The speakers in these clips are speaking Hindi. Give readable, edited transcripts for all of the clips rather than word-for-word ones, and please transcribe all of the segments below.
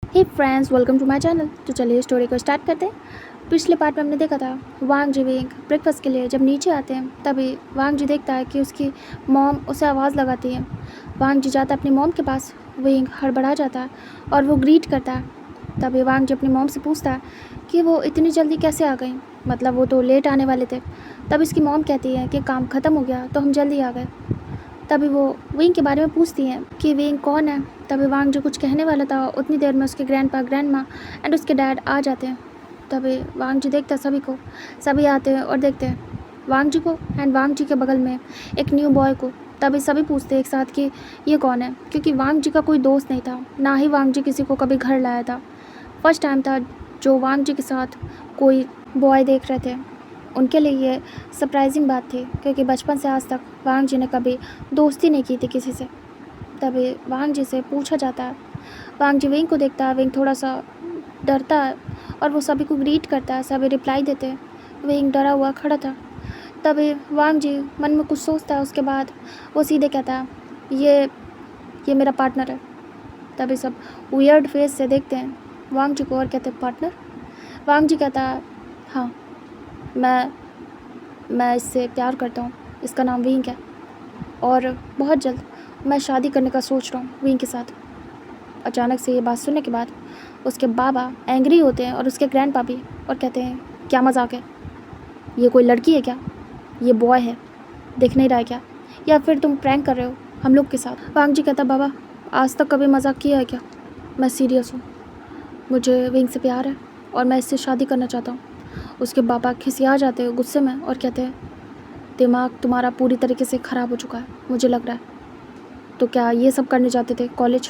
Hey friends, welcome to my channel. तो चलिए स्टोरी को स्टार्ट करते हैं। पिछले पार्ट में हमने देखा था वांग जी विंग ब्रेकफास्ट के लिए जब नीचे आते हैं तभी वांग जी देखता है कि उसकी मॉम उसे आवाज़ लगाती है। वांग जी जाता है अपनी मॉम के पास। विंग हड़बड़ा जाता है और वो ग्रीट करता है। तभी वांग जी अपनी मॉम से पूछता है कि वो इतनी जल्दी कैसे आ गई, मतलब वो तो लेट आने वाले थे। तब इसकी मॉम कहती है कि काम ख़त्म हो गया तो हम जल्दी आ गए। तभी वो विंग के बारे में पूछती हैं कि विंग कौन है। तभी वांग जो कुछ कहने वाला था उतनी देर में उसके ग्रैंडपा ग्रैंडमा एंड उसके डैड आ जाते हैं। तभी वांग जी देखता है सभी को। सभी आते हैं और देखते हैं वांग जी को एंड वांग जी के बगल में एक न्यू बॉय को। तभी सभी पूछते हैं एक साथ कि ये कौन है, क्योंकि वांग जी का कोई दोस्त नहीं था, ना ही वांग जी किसी को कभी घर लाया था। फर्स्ट टाइम था जो वांग जी के साथ कोई बॉय देख रहे थे। उनके लिए ये सरप्राइजिंग बात थी, क्योंकि बचपन से आज तक वांग जी ने कभी दोस्ती नहीं की थी किसी से। तभी वांग जी से पूछा जाता है। वांग जी विंग को देखता है। विंग थोड़ा सा डरता है और वो सभी को ग्रीट करता है। सभी रिप्लाई देते हैं। विंग डरा हुआ खड़ा था। तभी वांग जी मन में कुछ सोचता है, उसके बाद वो सीधे कहता है ये मेरा पार्टनर है। तभी सब वियर्ड फेस से देखते हैं वांग जी को और कहते हैं पार्टनर। वांग जी कहता है हाँ, मैं इससे प्यार करता हूँ, इसका नाम विंग है और बहुत जल्द मैं शादी करने का सोच रहा हूँ विंग के साथ। अचानक से ये बात सुनने के बाद उसके बाबा एंग्री होते हैं और उसके ग्रैंड पापी, और कहते हैं क्या मजाक है, ये कोई लड़की है क्या, ये बॉय है, देख नहीं रहा है क्या, या फिर तुम प्रैंक कर रहे हो हम लोग के साथ। वांग जी कहता बाबा आज तक कभी मजाक किया है क्या, मैं सीरियस हूँ, मुझे विंग से प्यार है और मैं इससे शादी करना चाहता हूँ। उसके बाबा खिसिया जाते हैं गुस्से में और कहते हैं दिमाग तुम्हारा पूरी तरीके से ख़राब हो चुका है मुझे लग रहा है। तो क्या ये सब करने जाते थे कॉलेज,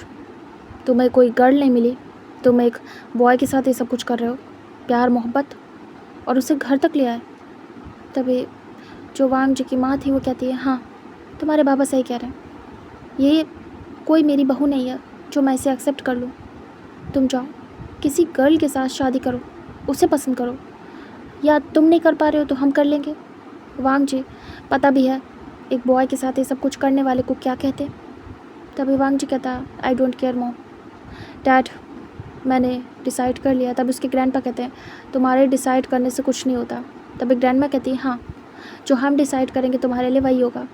तुम्हें कोई गर्ल नहीं मिली, तुम एक बॉय के साथ ये सब कुछ कर रहे हो, प्यार मोहब्बत, और उसे घर तक ले आए। तभी जो वांग जी की माँ थी वो कहती है हाँ, तुम्हारे बाबा सही कह रहे हैं, ये कोई मेरी बहू नहीं है जो मैं इसे एक्सेप्ट कर लूँ। तुम जाओ किसी गर्ल के साथ शादी करो, उसे पसंद करो, या तुम नहीं कर पा रहे हो तो हम कर लेंगे। वांग जी पता भी है एक बॉय के साथ ये सब कुछ करने वाले को क्या कहते। तभी वांग जी कहता I don't care mom, dad मैंने डिसाइड कर लिया। तब उसके ग्रैंडपा कहते हैं तुम्हारे डिसाइड करने से कुछ नहीं होता। तभी ग्रैंडमा कहती है हाँ, जो हम डिसाइड करेंगे तुम्हारे लिए वही होगा।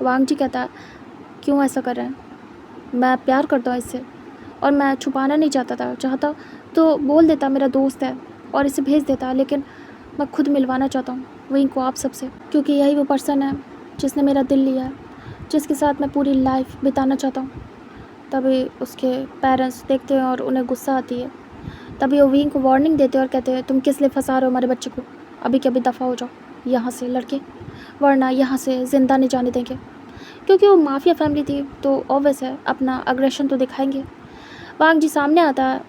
वांग जी कहता क्यों ऐसा कर रहे हैं, मैं प्यार करता हूँ इससे और मैं छुपाना नहीं चाहता तो बोल देता मेरा दोस्त है और इसे भेज देता, लेकिन मैं खुद मिलवाना चाहता हूँ विंग को आप सबसे, क्योंकि यही वो पर्सन है जिसने मेरा दिल लिया है, जिसके साथ मैं पूरी लाइफ बिताना चाहता हूँ। तभी उसके पेरेंट्स देखते हैं और उन्हें गुस्सा आती है। तभी वो विंग को वार्निंग देते हैं और कहते हैं तुम किस लिए फंसा रहे हो हमारे बच्चे को, अभी के अभी दफ़ा हो जाओ यहाँ से लड़के, वरना यहाँ से ज़िंदा नहीं जाने देंगे। क्योंकि वो माफिया फैमिली थी तो ऑब्वियस है अपना अग्रेशन तो दिखाएंगे। वांग जी सामने आता है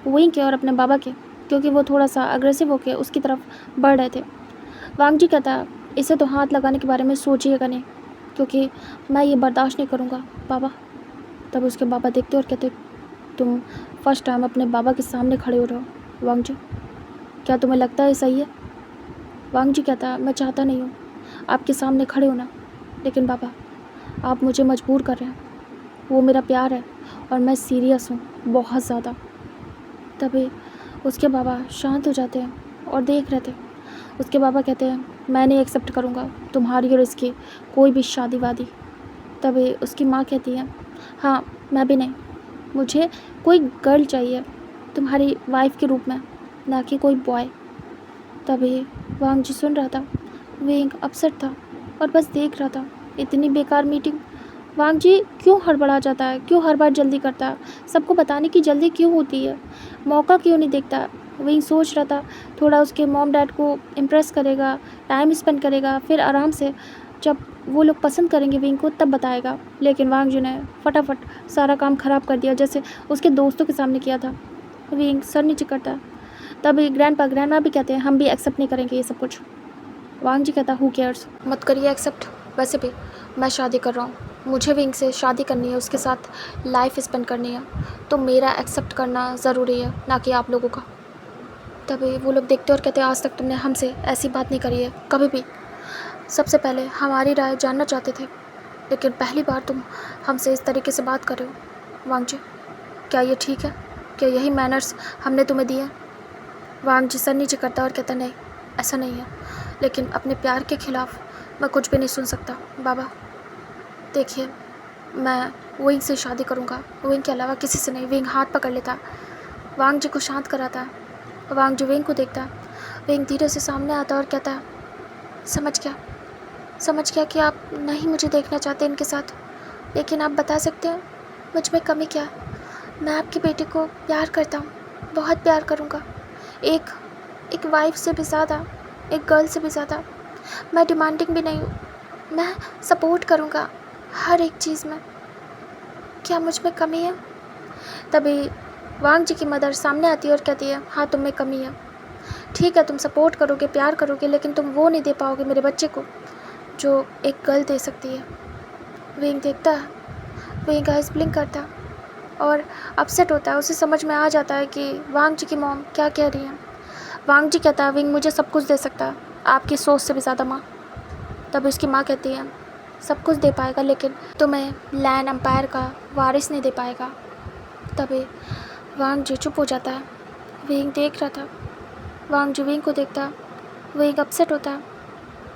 विंग के और अपने बाबा के, क्योंकि वो थोड़ा सा अग्रेसिव होकर उसकी तरफ बढ़ रहे थे। वांग जी कहता है इसे तो हाथ लगाने के बारे में सोचिएगा नहीं, क्योंकि मैं ये बर्दाश्त नहीं करूँगा बाबा। तब उसके बाबा देखते और कहते तुम फर्स्ट टाइम अपने बाबा के सामने खड़े हो रहे हो वांग जी, क्या तुम्हें लगता है सही है। वांग जी कहता मैं चाहता नहीं हूँ आपके सामने खड़े होना, लेकिन बाबा आप मुझे मजबूर कर रहे हैं, वो मेरा प्यार है और मैं सीरियस हूँ बहुत ज़्यादा। तभी उसके बाबा शांत हो जाते हैं और देख रहे थे। उसके बाबा कहते हैं मैं नहीं एक्सेप्ट करूँगा तुम्हारी और इसकी कोई भी शादी वादी। तभी उसकी माँ कहती है हाँ मैं भी नहीं, मुझे कोई गर्ल चाहिए तुम्हारी वाइफ के रूप में, ना कि कोई बॉय। तभी वांग जी सुन रहा था। विंग अपसेट था और बस देख रहा था इतनी बेकार मीटिंग। वांग जी क्यों हड़बड़ा जाता है, क्यों हर बार जल्दी करता है, सबको बताने की जल्दी क्यों होती है, मौका क्यों नहीं देखता। विंग सोच रहा था थोड़ा उसके मॉम डैड को इम्प्रेस करेगा, टाइम स्पेंड करेगा, फिर आराम से जब वो लोग पसंद करेंगे विंग को तब बताएगा। लेकिन वांग जी ने फटाफट सारा काम ख़राब कर दिया जैसे उसके दोस्तों के सामने किया था। विंग सर नीचे करता। तभी ग्रैंडमा भी कहते हैं हम भी एक्सेप्ट नहीं करेंगे ये सब कुछ। वांग जी कहता हु केयर्स, मत करिए एक्सेप्ट, वैसे भी मैं शादी कर रहा हूँ, मुझे विंग से शादी करनी है, उसके साथ लाइफ स्पेंड करनी है, तो मेरा एक्सेप्ट करना ज़रूरी है, ना कि आप लोगों का। तभी वो लोग देखते और कहते आज तक तुमने हमसे ऐसी बात नहीं करी है कभी भी, सबसे पहले हमारी राय जानना चाहते थे, लेकिन पहली बार तुम हमसे इस तरीके से बात कर रहे हो। वांग जी क्या ये ठीक है, क्या यही मैनर्स हमने तुम्हें दिए? वांग जी सर नीचे करता और कहता, नहीं ऐसा नहीं है, लेकिन अपने प्यार के खिलाफ मैं कुछ भी नहीं सुन सकता बाबा। देखिए, मैं विंग से शादी करूँगा, विंग के अलावा किसी से नहीं। विंग हाथ पकड़ लेता, वांग जी को शांत कराता। वांग जी विंग को देखता। विंग धीरे से सामने आता और कहता, समझ गया कि आप नहीं मुझे देखना चाहते इनके साथ, लेकिन आप बता सकते हैं मुझ में कमी क्या है? मैं आपकी बेटी को प्यार करता हूँ, बहुत प्यार करूँगा, एक वाइफ से भी ज़्यादा, एक गर्ल से भी ज़्यादा। मैं डिमांडिंग भी नहीं हूँ, मैं सपोर्ट करूँगा हर एक चीज़ में। क्या मुझ में कमी है? तभी वांग जी की मदर सामने आती है और कहती है, हाँ तुम में कमी है। ठीक है, तुम सपोर्ट करोगे, प्यार करोगे, लेकिन तुम वो नहीं दे पाओगे मेरे बच्चे को जो एक गर्ल दे सकती है। विंग देखता है, विंग आइस ब्लिंक करता और अपसेट होता है। उसे समझ में आ जाता है कि वांग जी की मॉम क्या कह रही है। वांग जी कहता है, विंग मुझे सब कुछ दे सकता है, आपकी सोच से भी ज़्यादा माँ। तब उसकी माँ कहती है, सब कुछ दे पाएगा, लेकिन तुम्हें लैंड एम्पायर का वारिस नहीं दे पाएगा। तभी वांग जी चुप हो जाता है। विंग देख रहा था, वांग जी विंग को देखता, विंग अपसेट होता है।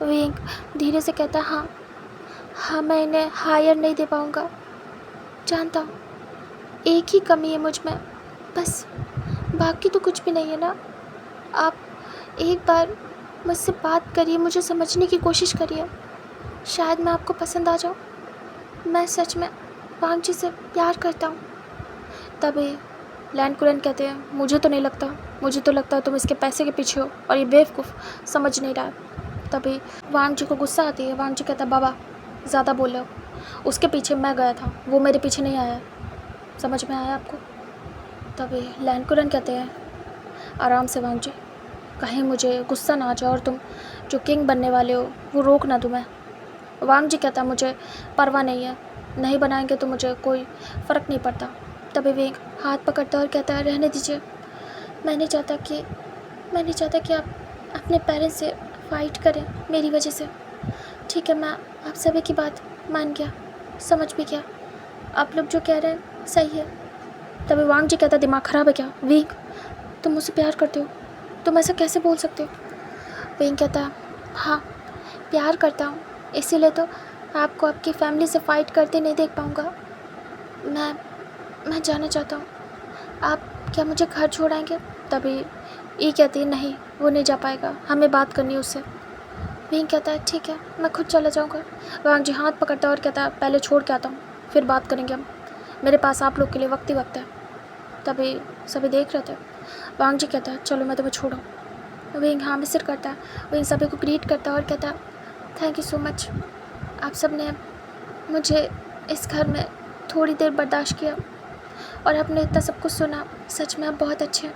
विंग धीरे से कहता, हाँ मैं इन्हें हायर नहीं दे पाऊँगा, जानता हूँ। एक ही कमी है मुझ में बस, बाकी तो कुछ भी नहीं है ना। आप एक बार मुझसे बात करिए, मुझे समझने की कोशिश करिए, शायद मैं आपको पसंद आ जाऊँ। मैं सच में वांग जी से प्यार करता हूँ। तभी लैंड कुरन कहते हैं, मुझे तो नहीं लगता, मुझे तो लगता है तुम इसके पैसे के पीछे हो और ये बेवकूफ़ समझ नहीं रहा। तभी वांग जी को गुस्सा आती है। वांग जी कहता, बाबा ज़्यादा बोल रहे हो, उसके पीछे मैं गया था, वो मेरे पीछे नहीं आया। समझ में आया आपको? तभी लैंड कुरन कहते हैं, आराम से वांग जी, कहीं मुझे गुस्सा ना आ जाए और तुम जो किंग बनने वाले हो वो रोक ना तुम्हें। वांग जी कहता, मुझे परवाह नहीं है, नहीं बनाएंगे तो मुझे कोई फ़र्क नहीं पड़ता। तभी विंग हाथ पकड़ता और कहता है, रहने दीजिए, मैं नहीं चाहता कि आप अपने पेरेंट्स से फाइट करें मेरी वजह से। ठीक है, मैं आप सभी की बात मान गया, समझ भी गया, आप लोग जो कह रहे हैं सही है। तभी वांग जी कहता, दिमाग ख़राब है क्या विंग? तुम मुझसे प्यार करते हो, तुम ऐसा कैसे बोल सकते हो? विंग कहता, हाँ प्यार करता हूँ, इसीलिए तो आपको आपकी फैमिली से फ़ाइट करते नहीं देख पाऊँगा। मैं जाना चाहता हूँ, आप क्या मुझे घर छोड़ाएंगे? तभी ये कहती है, नहीं वो नहीं जा पाएगा, हमें बात करनी है उससे। विंग कहता है, ठीक है मैं खुद चला जाऊँगा। वांग जी हाथ पकड़ता और कहता, पहले छोड़ के आता हूँ, फिर बात करेंगे हम, मेरे पास आप लोग के लिए वक्त ही वक्त है। तभी सभी देख रहे थे। वांग जी कहता है, चलो मैं तुम्हें छोड़ूँ। विंग हाँ में सिर करता है। विंग सभी को ग्रीट करता है और कहता है, थैंक यू सो मच, आप सब ने मुझे इस घर में थोड़ी देर बर्दाश्त किया और आपने इतना सब कुछ सुना, सच में आप बहुत अच्छे हैं।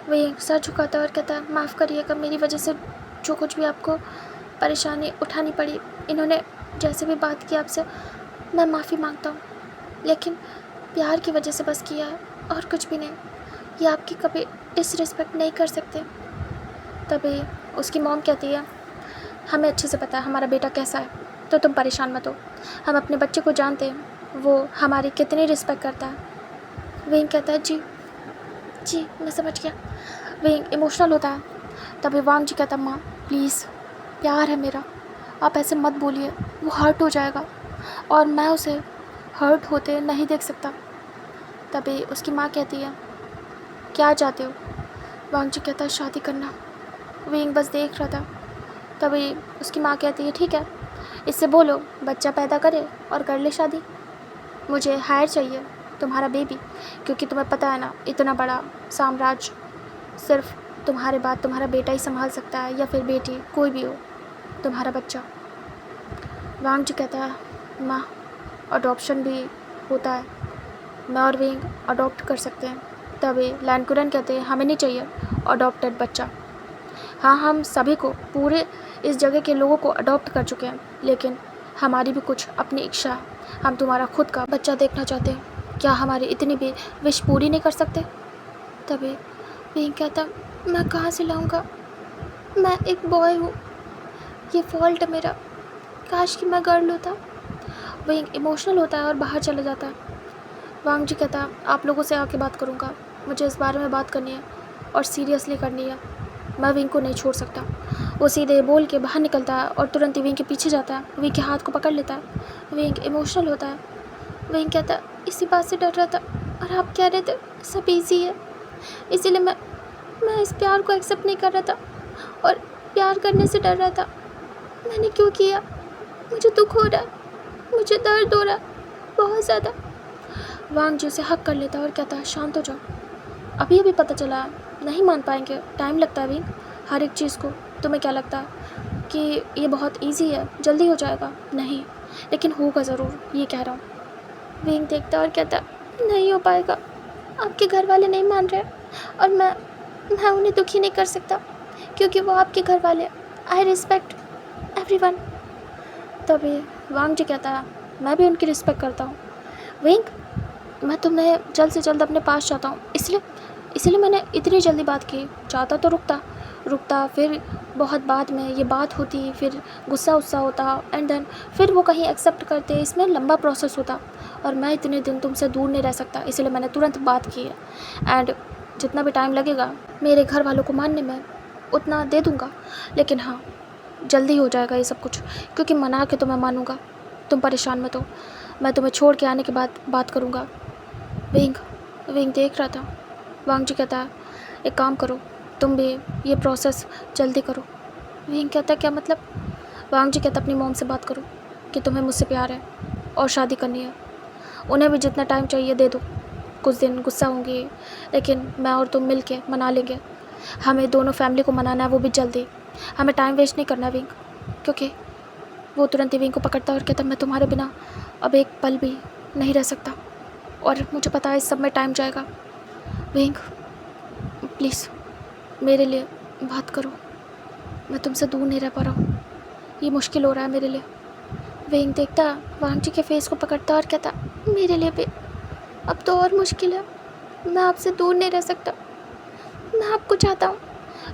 विंग सर झुकाता है और कहता है, माफ़ करिएगा, मेरी वजह से जो कुछ भी आपको परेशानी उठानी पड़ी, इन्होंने जैसे भी बात की आपसे, मैं माफ़ी मांगता हूँ, लेकिन प्यार की वजह से बस किया है और कुछ भी नहीं। ये आपकी कभी डिसरिस्पेक्ट नहीं कर सकते। तभी उसकी मॉम कहती है, हमें अच्छे से पता है हमारा बेटा कैसा है, तो तुम परेशान मत हो, हम अपने बच्चे को जानते हैं वो हमारी कितनी रिस्पेक्ट करता है। विंग कहता है, जी मैं समझ गया। विंग इमोशनल होता है। तभी वांग जी कहता, माँ प्लीज़, प्यार है मेरा, आप ऐसे मत बोलिए, वो हर्ट हो जाएगा और मैं उसे हर्ट होते नहीं देख सकता। तभी उसकी माँ कहती है, क्या चाहते हो? वांग जी कहता है, शादी करना। विंग बस देख रहा था। तभी उसकी माँ कहती है, ठीक है, इससे बोलो बच्चा पैदा करे और कर ले शादी, मुझे हायर चाहिए तुम्हारा बेबी, क्योंकि तुम्हें पता है ना, इतना बड़ा साम्राज्य सिर्फ तुम्हारे बाद तुम्हारा बेटा ही संभाल सकता है, या फिर बेटी, कोई भी हो, तुम्हारा बच्चा। वांग जी कहता है, माँ अडॉप्शन भी होता है, मैं और विंग अडॉप्ट कर सकते हैं। तभी लैंड कुरन कहते हैं, हमें नहीं चाहिए अडॉप्टेड बच्चा, हाँ हम सभी को, पूरे इस जगह के लोगों को अडॉप्ट कर चुके हैं, लेकिन हमारी भी कुछ अपनी इच्छा है, हम तुम्हारा खुद का बच्चा देखना चाहते हैं, क्या हमारी इतनी भी विश पूरी नहीं कर सकते? तभी विंग कहता, मैं कहाँ से लाऊँगा, मैं एक बॉय हूँ, ये फॉल्ट है मेरा, काश कि मैं गर्ल होता। विंग इमोशनल होता है और बाहर चला जाता है। वांग जी कहता, आप लोगों से आके बात करूँगा, मुझे इस बारे में बात करनी है और सीरियसली करनी है। मैं विंग को नहीं छोड़ सकता। वो सीधे बोल के बाहर निकलता है और तुरंत ही विंग के पीछे जाता है, विंग के हाथ को पकड़ लेता है। विंग इमोशनल होता है। विंग कहता है इसी बात से डर रहा था और आप कह रहे थे सब ईजी है, इसीलिए मैं इस प्यार को एक्सेप्ट नहीं कर रहा था और प्यार करने से डर रहा था। मैंने क्यों किया? मुझे दुख हो रहा है, मुझे दर्द हो रहा है बहुत ज़्यादा। वांग जी उसे हक कर लेता है और कहता है शांत हो जाओ, अभी अभी पता चला है, नहीं मान पाएंगे, टाइम लगता है विंग हर एक चीज़ को। तुम्हें क्या लगता है कि ये बहुत इजी है, जल्दी हो जाएगा? नहीं, लेकिन होगा ज़रूर, ये कह रहा हूँ। विंग देखता और कहता नहीं हो पाएगा, आपके घर वाले नहीं मान रहे और मैं उन्हें दुखी नहीं कर सकता क्योंकि वो आपके घर वाले। I respect everyone. तभी वांग जी कहता है मैं भी उनकी रिस्पेक्ट करता हूँ। विंग, मैं तुम्हें जल्द से जल्द अपने पास चाहता हूँ, इसलिए मैंने इतनी जल्दी बात की। चाहता तो रुकता फिर बहुत बाद में ये बात होती, फिर गुस्सा होता एंड देन फिर वो कहीं एक्सेप्ट करते, इसमें लंबा प्रोसेस होता और मैं इतने दिन तुमसे दूर नहीं रह सकता, इसलिए मैंने तुरंत बात की है। एंड जितना भी टाइम लगेगा मेरे घर वालों को मानने में उतना दे दूँगा, लेकिन हाँ जल्दी हो जाएगा ये सब कुछ, क्योंकि मना के तो मैं मानूँगा। तुम परेशान मत हो, मैं तुम्हें छोड़ के आने के बाद बात करूँगा। विंग देख रहा था। वांग जी कहता है एक काम करो, तुम भी ये प्रोसेस जल्दी करो। विंग कहता क्या मतलब? वांग जी कहता अपनी मॉम से बात करो कि तुम्हें मुझसे प्यार है और शादी करनी है। उन्हें भी जितना टाइम चाहिए दे दो, कुछ दिन गुस्सा होंगी लेकिन मैं और तुम मिल के मना लेंगे। हमें दोनों फैमिली को मनाना है, वो भी जल्दी। हमें टाइम वेस्ट नहीं करना विंग, क्योंकि वो तुरंत ही विंग को पकड़ता और कहता मैं तुम्हारे बिना अब एक पल भी नहीं रह सकता और मुझे पता है इस सब में टाइम जाएगा। विंग प्लीज़ मेरे लिए बात करो, मैं तुमसे दूर नहीं रह पा रहा हूँ, ये मुश्किल हो रहा है मेरे लिए। विंग देखता वांग जी के फेस को पकड़ता और कहता मेरे लिए भी अब तो और मुश्किल है, मैं आपसे दूर नहीं रह सकता, मैं आपको चाहता हूँ।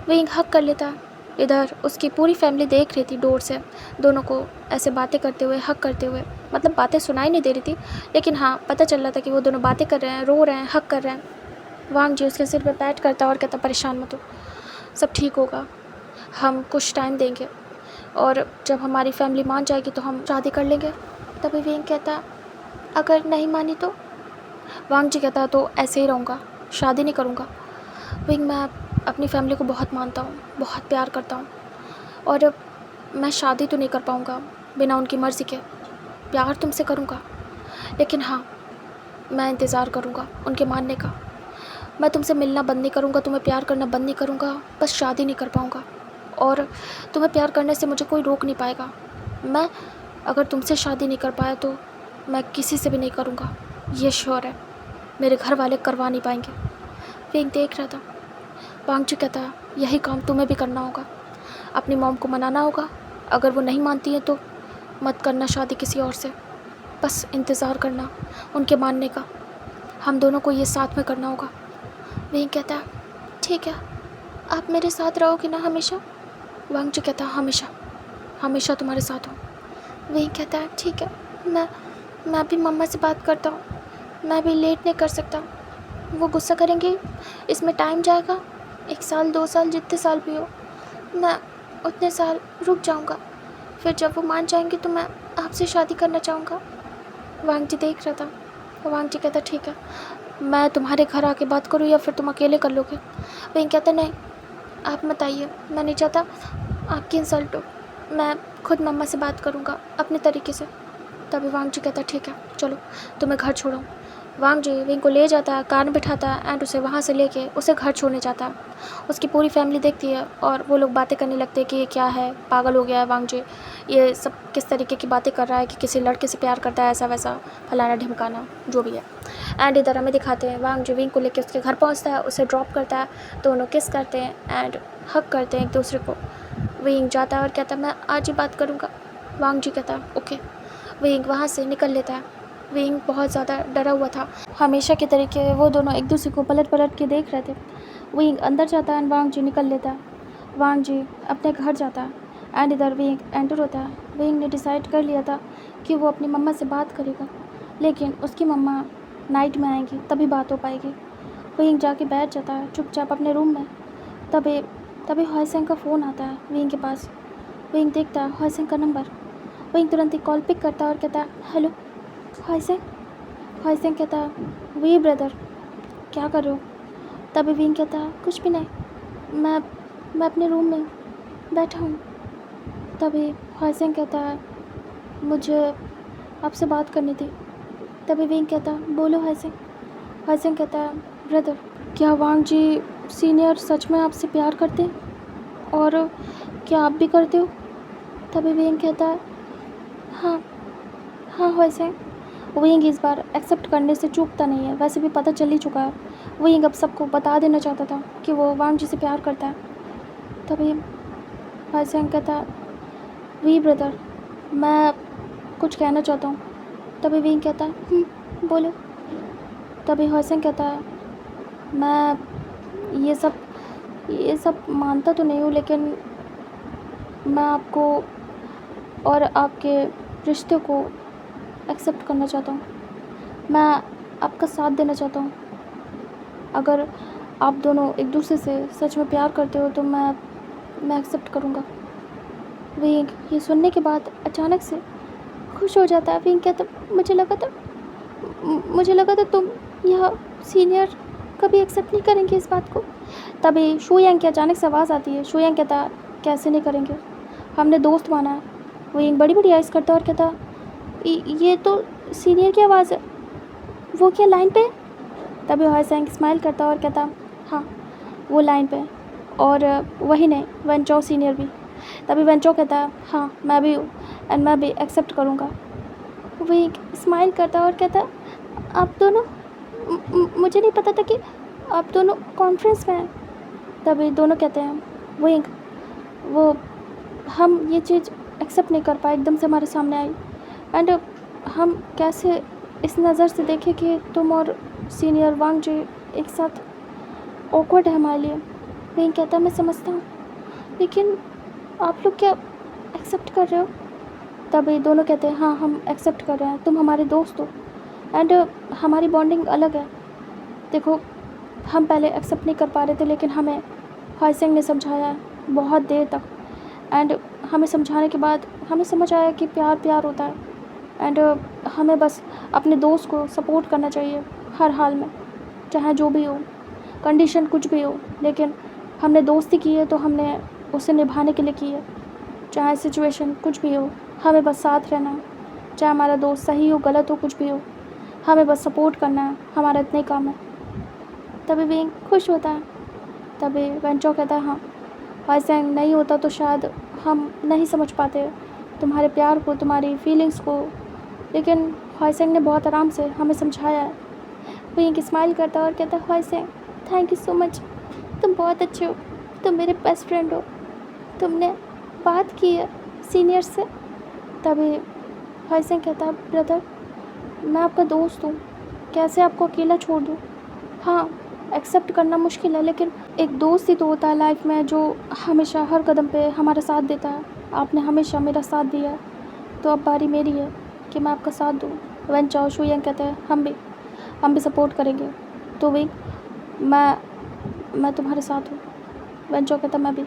विंग हक कर लेता। इधर उसकी पूरी फैमिली देख रही थी डोर से, दोनों को ऐसे बातें करते हुए, हक करते हुए। मतलब बातें सुनाई नहीं दे रही थी, लेकिन हाँ पता चल रहा था कि वो दोनों बातें कर रहे हैं, रो रहे हैं, हक कर रहे हैं। वांग जी उसके सिर पे पैट करता और कहता परेशान मत हो, सब ठीक होगा, हम कुछ टाइम देंगे और जब हमारी फैमिली मान जाएगी तो हम शादी कर लेंगे। तभी विंग कहता अगर नहीं मानी तो? वांग जी कहता तो ऐसे ही रहूँगा, शादी नहीं करूँगा। विंग मैं अपनी फैमिली को बहुत मानता हूँ, बहुत प्यार करता हूँ और मैं शादी तो नहीं कर पाऊँगा बिना उनकी मर्ज़ी के। प्यार तुमसे करूँगा, लेकिन हाँ मैं इंतज़ार करूँगा उनके मानने का। मैं तुमसे मिलना बंद नहीं करूँगा, तुम्हें प्यार करना बंद नहीं करूँगा, बस शादी नहीं कर पाऊँगा और तुम्हें प्यार करने से मुझे कोई रोक नहीं पाएगा। मैं अगर तुमसे शादी नहीं कर पाया तो मैं किसी से भी नहीं करूँगा, ये श्योर है। मेरे घर वाले करवा नहीं पाएंगे। विंग देख रहा था। वांग जी कहता यही काम तुम्हें भी करना होगा, अपनी मॉम को मनाना होगा, अगर वो नहीं मानती है तो मत करना शादी किसी और से, बस इंतज़ार करना उनके मानने का, हम दोनों को ये साथ में करना होगा। विंग कहता ठीक है, आप मेरे साथ रहोगे ना हमेशा? वांग जी कहता हमेशा तुम्हारे साथ हूँ। विंग कहता ठीक है, मैं भी मम्मा से बात करता हूँ, मैं भी लेट नहीं कर सकता, वो गुस्सा करेंगे, इसमें टाइम जाएगा, 1 साल 2 साल जितने साल भी हो, मैं उतने साल रुक जाऊँगा, फिर जब वो मान जाएंगे तो मैं आपसे शादी करना चाहूँगा। वांग जी देख रहा था। वांग जी कहता ठीक है, मैं तुम्हारे घर आके बात करूँ या फिर तुम अकेले कर लोगे? विंग कहता नहीं, आप मत आइए, मैं नहीं चाहता आपकी इंसल्ट हो, मैं खुद मम्मा से बात करूँगा अपने तरीके से। तभी वांग जी कहता ठीक है चलो तुम्हें घर छोड़ो। वांग जी विंग को ले जाता है, कार में बिठाता है एंड उसे वहाँ से लेके उसे घर छोड़ने जाता है। उसकी पूरी फैमिली देखती है और वो लोग बातें करने लगते हैं कि ये क्या है, पागल हो गया है वांग जी, ये सब किस तरीके की बातें कर रहा है कि किसी लड़के से प्यार करता है, ऐसा वैसा फलाना ढिमकाना जो भी है। एंड इधर हमें दिखाते हैं वांग जी विंग को लेकर उसके घर पहुँचता है, उसे ड्रॉप करता है, दोनों किस करते हैं एंड हक करते हैं एक दूसरे को। विंग जाता है और कहता है मैं आज ही बात करूँगा। वांग जी कहता है ओके। विंग वहाँ से निकल लेता है। विंग बहुत ज़्यादा डरा हुआ था, हमेशा के तरीके वो दोनों एक दूसरे को पलट पलट के देख रहे थे। विंग अंदर जाता है एंड वांग जी निकल लेता है। वांग जी अपने घर जाता है एंड इधर विंग एंटर होता है। विंग ने डिसाइड कर लिया था कि वो अपनी मम्मा से बात करेगा, लेकिन उसकी मम्मा नाइट में आएंगी तभी बात हो पाएगी। विंग जाके बैठ जाता है चुपचाप अपने रूम में। तभी तभी हॉयसेंग का फ़ोन आता है विंग के पास। विंग देखता है हॉयसेंग का नंबर। विंग तुरंत ही कॉल पिक करता है और कहता है हेलो हॉयसेंग। हॉयसेंग कहता है वी ब्रदर क्या कर रहे हो? तभी विंग कहता है कुछ भी नहीं, मैं अपने रूम में बैठा हूँ। तभी हॉयसेंग कहता है मुझे आपसे बात करनी थी। तभी विंग कहता है बोलो हॉयसेंग। हॉयसेंग कहता है ब्रदर क्या वांग जी सीनियर सच में आपसे प्यार करते हैं, और क्या आप भी करते हो? तभी विंग कहता है हाँ हाँ हॉयसेंग। विंग इस बार एक्सेप्ट करने से चूकता नहीं है, वैसे भी पता चल ही चुका है। विंग अब सबको बता देना चाहता था कि वो वांग जी से प्यार करता है। तभी हॉयसेंग कहता है वी ब्रदर मैं कुछ कहना चाहता हूँ। तभी विंग कहता है बोलो। तभी हॉयसेंग कहता है मैं ये सब मानता तो नहीं हूँ, लेकिन मैं आपको और आपके रिश्ते को एक्सेप्ट करना चाहता हूँ। मैं आपका साथ देना चाहता हूँ। अगर आप दोनों एक दूसरे से सच में प्यार करते हो तो मैं एक्सेप्ट करूँगा। विंग ये सुनने के बाद अचानक से खुश हो जाता है। विंग कहता मुझे लगा था तुम यह सीनियर कभी एक्सेप्ट नहीं करेंगे इस बात को। तभी शुयांग की अचानक से आवाज़ आती है। शुयांग कहता कैसे नहीं करेंगे, हमने दोस्त माना है। विंग बड़ी बड़ी आइज़ करता और कहता ये तो सीनियर की आवाज़ है, वो क्या लाइन पे है? तभी हॉयसेंग स्माइल करता और कहता हाँ वो लाइन पे है, और वही नहीं वेंचो सीनियर भी। तभी वेंचो कहता है हाँ मैं भी हूँ एंड मैं भी एक्सेप्ट करूँगा। विंग स्माइल करता और कहता आप दोनों मुझे नहीं पता था कि आप दोनों कॉन्फ्रेंस में हैं। तभी दोनों कहते हैं विंग वो हम ये चीज़ एक्सेप्ट नहीं कर पाए, एकदम से हमारे सामने आई, एंड हम कैसे इस नज़र से देखें कि तुम और सीनियर वांग जी एक साथ ऑकवर्ड है हमारे लिए। विंग कहता मैं समझता हूँ, लेकिन आप लोग क्या एक्सेप्ट कर रहे हो? तभी दोनों कहते हैं हाँ हम एक्सेप्ट कर रहे हैं, तुम हमारे दोस्त हो एंड हमारी बॉन्डिंग अलग है। देखो हम पहले एक्सेप्ट नहीं कर पा रहे थे, लेकिन हमें हॉयसेंग ने समझाया बहुत देर तक, एंड हमें समझाने के बाद हमें समझ आया कि प्यार प्यार होता है, एंड हमें बस अपने दोस्त को सपोर्ट करना चाहिए हर हाल में, चाहे जो भी हो, कंडीशन कुछ भी हो। लेकिन हमने दोस्ती की है तो हमने उसे निभाने के लिए की है, चाहे सिचुएशन कुछ भी हो, हमें बस साथ रहना है, चाहे हमारा दोस्त सही हो गलत हो कुछ भी हो, हमें बस सपोर्ट करना है, हमारा इतना ही काम है। तभी विंग खुश होता है। तभी वेंचो कहता है हाँ हॉयसेंग नहीं होता तो शायद हम नहीं समझ पाते तुम्हारे प्यार को, तुम्हारी फीलिंग्स को, लेकिन हॉयसेंग ने बहुत आराम से हमें समझाया है। विंग स्माइल करता है और कहता है हॉयसेंग थैंक यू सो मच, तुम बहुत अच्छे हो, तुम मेरे बेस्ट फ्रेंड हो, तुमने बात की है सीनियर से। तभी हॉयसेंग कहता है ब्रदर मैं आपका दोस्त हूँ, कैसे आपको अकेला छोड़ दूँ? हाँ एक्सेप्ट करना मुश्किल है, लेकिन एक दोस्त ही तो होता है लाइफ में जो हमेशा हर कदम पे हमारा साथ देता है। आपने हमेशा मेरा साथ दिया है, तो अब बारी मेरी है कि मैं आपका साथ दूँ। वेंचो शुयांग कहते हैं हम भी सपोर्ट करेंगे। तो विंग मैं तुम्हारे साथ हूँ। वेंचो कहता मैं भी।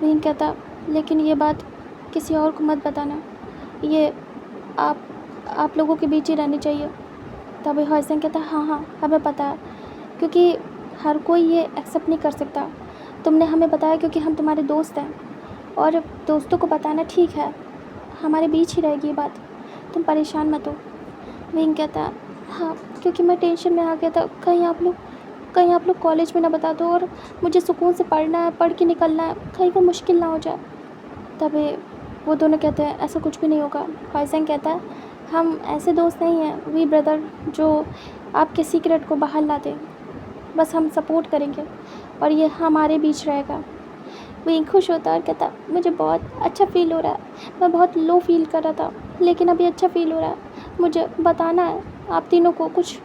विंग कहता लेकिन ये बात किसी और को मत बताना, ये आप लोगों के बीच ही रहनी चाहिए। तभी हॉयसेंग कहता हाँ हमें पता है, क्योंकि हर कोई ये एक्सेप्ट नहीं कर सकता। तुमने हमें बताया क्योंकि हम तुम्हारे दोस्त हैं, और दोस्तों को बताना ठीक है, हमारे बीच ही रहेगी ये बात, तुम परेशान मत हो। विंग कहता हाँ क्योंकि मैं टेंशन में आ गया था, कहीं आप लोग कॉलेज में ना बता दो, और मुझे सुकून से पढ़ना है, पढ़ के निकलना है, कहीं वो मुश्किल ना हो जाए। तभी वो दोनों कहते हैं ऐसा कुछ भी नहीं होगा। हॉयसेंग कहता है हम ऐसे दोस्त नहीं हैं वी ब्रदर जो आपके सीक्रेट को बाहर ला दें, बस हम सपोर्ट करेंगे और ये हमारे बीच रहेगा। विंग खुश होता है और कहता मुझे बहुत अच्छा फ़ील हो रहा है, मैं बहुत लो फील कर रहा था लेकिन अभी अच्छा फ़ील हो रहा है, मुझे बताना है आप तीनों को कुछ।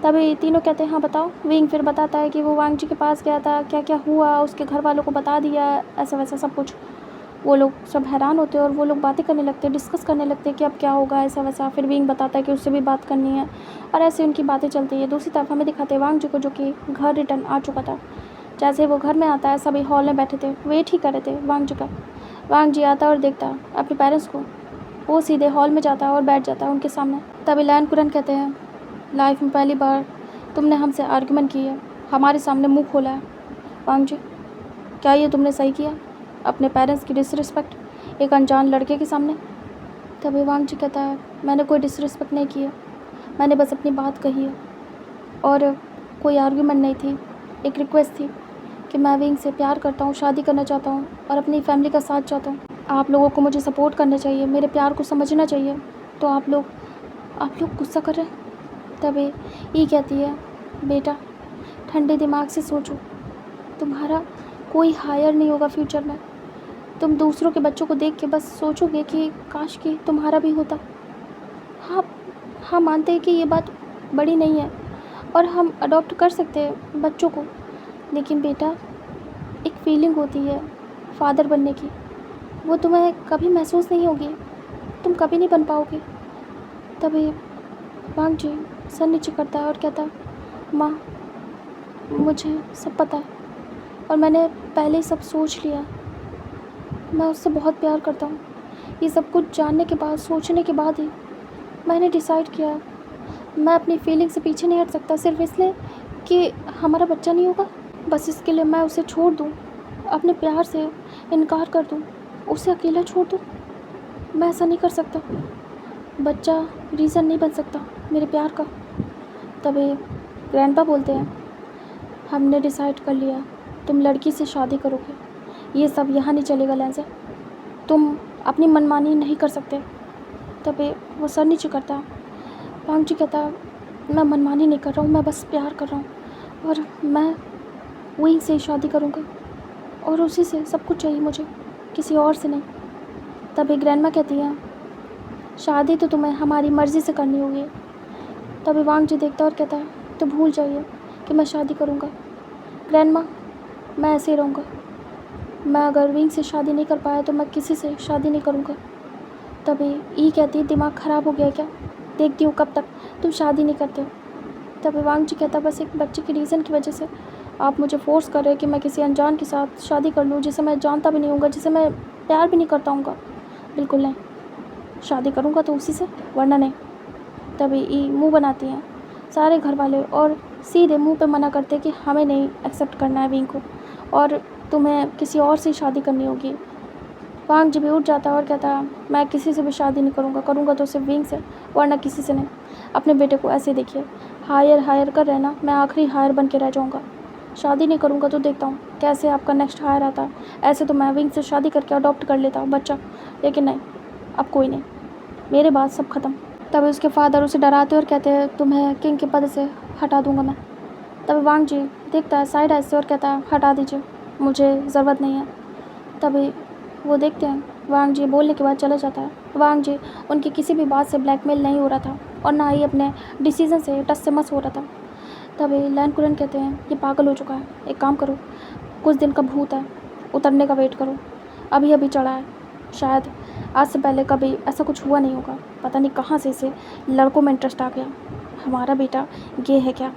तभी तीनों कहते हैं हाँ बताओ। विंग फिर बताता है कि वो वांग जी के पास गया था, क्या क्या हुआ, उसके घर वालों को बता दिया, ऐसा वैसा सब कुछ। वो लोग सब हैरान होते हैं और वो लोग बातें करने लगते हैं, डिस्कस करने लगते हैं कि अब क्या होगा, ऐसा वैसा। फिर विंग बताता है कि उससे भी बात करनी है और ऐसे उनकी बातें चलती है। दूसरी तरफ हमें दिखाते हैं वांग जी को, जो कि घर रिटर्न आ चुका था। जैसे वो घर में आता है, सभी हॉल में बैठे थे, वेट ही कर रहे थे वांग जी का। वांग जी आता है और देखता है अपने पेरेंट्स को। वो सीधे हॉल में जाता है और बैठ जाता है उनके सामने। तभी लैन कुरन कहते हैं, लाइफ में पहली बार तुमने हमसे आर्ग्यूमेंट की है, हमारे सामने मुंह खोला है। वांग जी, क्या ये तुमने सही किया? अपने पेरेंट्स की डिसरिस्पेक्ट एक अनजान लड़के के सामने। तभी वांग जी कहता है, मैंने कोई डिसरिस्पेक्ट नहीं की है, मैंने बस अपनी बात कही है और कोई आर्ग्यूमेंट नहीं थी। एक रिक्वेस्ट थी कि मैं विंग से प्यार करता हूँ, शादी करना चाहता हूँ और अपनी फैमिली का साथ चाहता हूँ। आप लोगों को मुझे सपोर्ट करना चाहिए, मेरे प्यार को समझना चाहिए। तो आप लोग गुस्सा कर रहे हैं। तभी ये कहती है, बेटा ठंडे दिमाग से सोचो, तुम्हारा कोई हायर नहीं होगा फ्यूचर में। तुम दूसरों के बच्चों को देख के बस सोचोगे कि काश कि तुम्हारा भी होता। हाँ हाँ, मानते हैं कि ये बात बड़ी नहीं है और हम अडॉप्ट कर सकते हैं बच्चों को, लेकिन बेटा एक फीलिंग होती है फादर बनने की, वो तुम्हें कभी महसूस नहीं होगी, तुम कभी नहीं बन पाओगे। तभी वांग जी सर नीचे करता है और कहता है, माँ मुझे सब पता है और मैंने पहले ही सब सोच लिया। मैं उससे बहुत प्यार करता हूँ। ये सब कुछ जानने के बाद, सोचने के बाद ही मैंने डिसाइड किया मैं अपनी फीलिंग से पीछे नहीं हट सकता, सिर्फ इसलिए कि हमारा बच्चा नहीं होगा। बस इसके लिए मैं उसे छोड़ दूँ, अपने प्यार से इनकार कर दूँ, उसे अकेला छोड़ दूँ। मैं ऐसा नहीं कर सकता। बच्चा रीज़न नहीं बन सकता मेरे प्यार का। तभी ग्रैंडपा बोलते हैं, हमने डिसाइड कर लिया तुम लड़की से शादी करोगे, ये सब यहाँ नहीं चलेगा लैंज़र, तुम अपनी मनमानी नहीं कर सकते। तभी वो सर नीचे करता है। वांग जी कहता है, मैं मनमानी नहीं कर रहा हूँ, मैं बस प्यार कर रहा हूँ और मैं वहीं से शादी करूँगा और उसी से सब कुछ चाहिए मुझे, किसी और से नहीं। तभी ग्रैंडमा कहती है, शादी तो तुम्हें हमारी मर्ज़ी से करनी होगी। तभी वांग जी देखता और कहता है, तो भूल जाइए कि मैं शादी करूँगा ग्रैंडमा, मैं ऐसे ही रहूँगा। मैं अगर विंग से शादी नहीं कर पाया तो मैं किसी से शादी नहीं करूँगा। तभी ई कहती, दिमाग ख़राब हो गया क्या, देखती हूँ कब तक तुम शादी नहीं करते। तभी वांग जी कहता, बस एक बच्चे की रीज़न की वजह से आप मुझे फ़ोर्स कर रहे हैं कि मैं किसी अनजान के साथ शादी कर लूँ, जिसे मैं जानता भी नहीं हूँगा, जिसे मैं प्यार भी नहीं करता हूँगा। बिल्कुल नहीं, शादी करूँगा तो उसी से, वरना नहीं। तभी ई मुँह बनाती हैं सारे घर वाले और सीधे मुँह पे मना करते कि हमें नहीं एक्सेप्ट करना है विंग को और तुम्हें किसी और से शादी करनी होगी। वांग जी भी उठ जाता है और कहता है, मैं किसी से भी शादी नहीं करूँगा, करूँगा तो सिर्फ विंग से, वरना किसी से नहीं। अपने बेटे को ऐसे देखिए, हायर कर रहना, मैं आखिरी हायर बन के रह जाऊँगा। शादी नहीं करूँगा तो देखता हूँ कैसे आपका नेक्स्ट हायर आता है। ऐसे तो मैं विंग से शादी करके अडॉप्ट कर लेता बच्चा, लेकिन नहीं, अब कोई नहीं, मेरे बाद सब ख़त्म। तभी उसके फादर उसे डराते और कहते हैं, तुम्हें किंग के पद से हटा दूँगा मैं। तभी वांग जी देखता है साइड आई से और कहता है, हटा दीजिए, मुझे ज़रूरत नहीं है। तभी वो देखते हैं वांग जी बोलने के बाद चला जाता है। वांग जी उनकी किसी भी बात से ब्लैकमेल नहीं हो रहा था और ना ही अपने डिसीज़न से टस से मस हो रहा था। तभी लैन कुरन कहते हैं, ये पागल हो चुका है, एक काम करो, कुछ दिन का भूत है, उतरने का वेट करो, अभी अभी चढ़ा है, शायद आज से पहले कभी ऐसा कुछ हुआ नहीं होगा, पता नहीं कहाँ से इसे लड़कों में इंटरेस्ट आ गया, हमारा बेटा गे है क्या।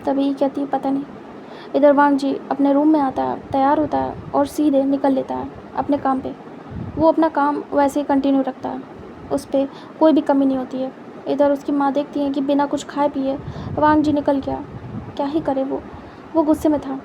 तभी कहती है, पता नहीं। इधर वांग जी अपने रूम में आता है, तैयार होता है और सीधे निकल लेता है अपने काम पे। वो अपना काम वैसे ही कंटिन्यू रखता है, उस पर कोई भी कमी नहीं होती है। इधर उसकी माँ देखती है कि बिना कुछ खाए पिए वांग जी निकल गया, क्या ही करे वो गुस्से में था।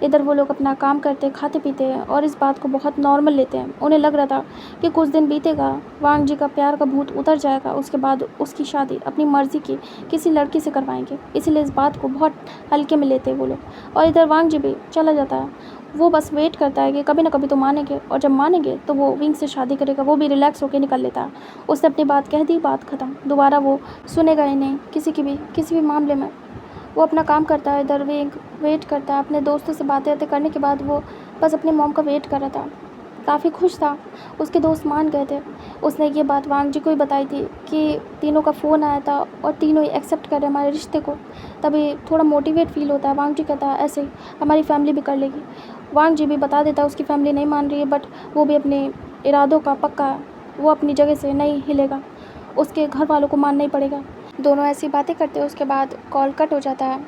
इधर वो लोग अपना काम करते, खाते पीते हैं और इस बात को बहुत नॉर्मल लेते हैं। उन्हें लग रहा था कि कुछ दिन बीतेगा, वांग जी का प्यार का भूत उतर जाएगा, उसके बाद उसकी शादी अपनी मर्ज़ी की किसी लड़की से करवाएंगे, इसीलिए इस बात को बहुत हल्के में लेते हैं वो लोग। और इधर वांग जी भी चला जाता है, वो बस वेट करता है कि कभी ना कभी तो मानेंगे, और जब मानेंगे तो वो विंग से शादी करेगा। वो भी रिलैक्स होकर निकल लेता है, उसने अपनी बात कह दी, बात ख़त्म, दोबारा वो सुनेगा ही नहीं किसी भी मामले में। वो अपना काम करता है, इधर विंग वेट करता है। अपने दोस्तों से बातें करने के बाद वो बस अपनी मॉम का वेट कर रहा था काफ़ी खुश था। उसके दोस्त मान गए थे। उसने ये बात वांग जी को ही बताई थी कि तीनों का फ़ोन आया था और तीनों ही एक्सेप्ट कर रहे हमारे रिश्ते को। तभी थोड़ा मोटिवेट फील होता है। वांग जी कहता है ऐसे ही हमारी फैमिली भी कर लेगी। वांग जी भी बता देता है उसकी फैमिली नहीं मान रही है, बट वो भी अपने इरादों का पक्का है। वो अपनी जगह से नहीं हिलेगा, उसके घर वालों को मानना ही पड़ेगा। दोनों ऐसी बातें करते हैं। उसके बाद कॉल कट हो जाता है।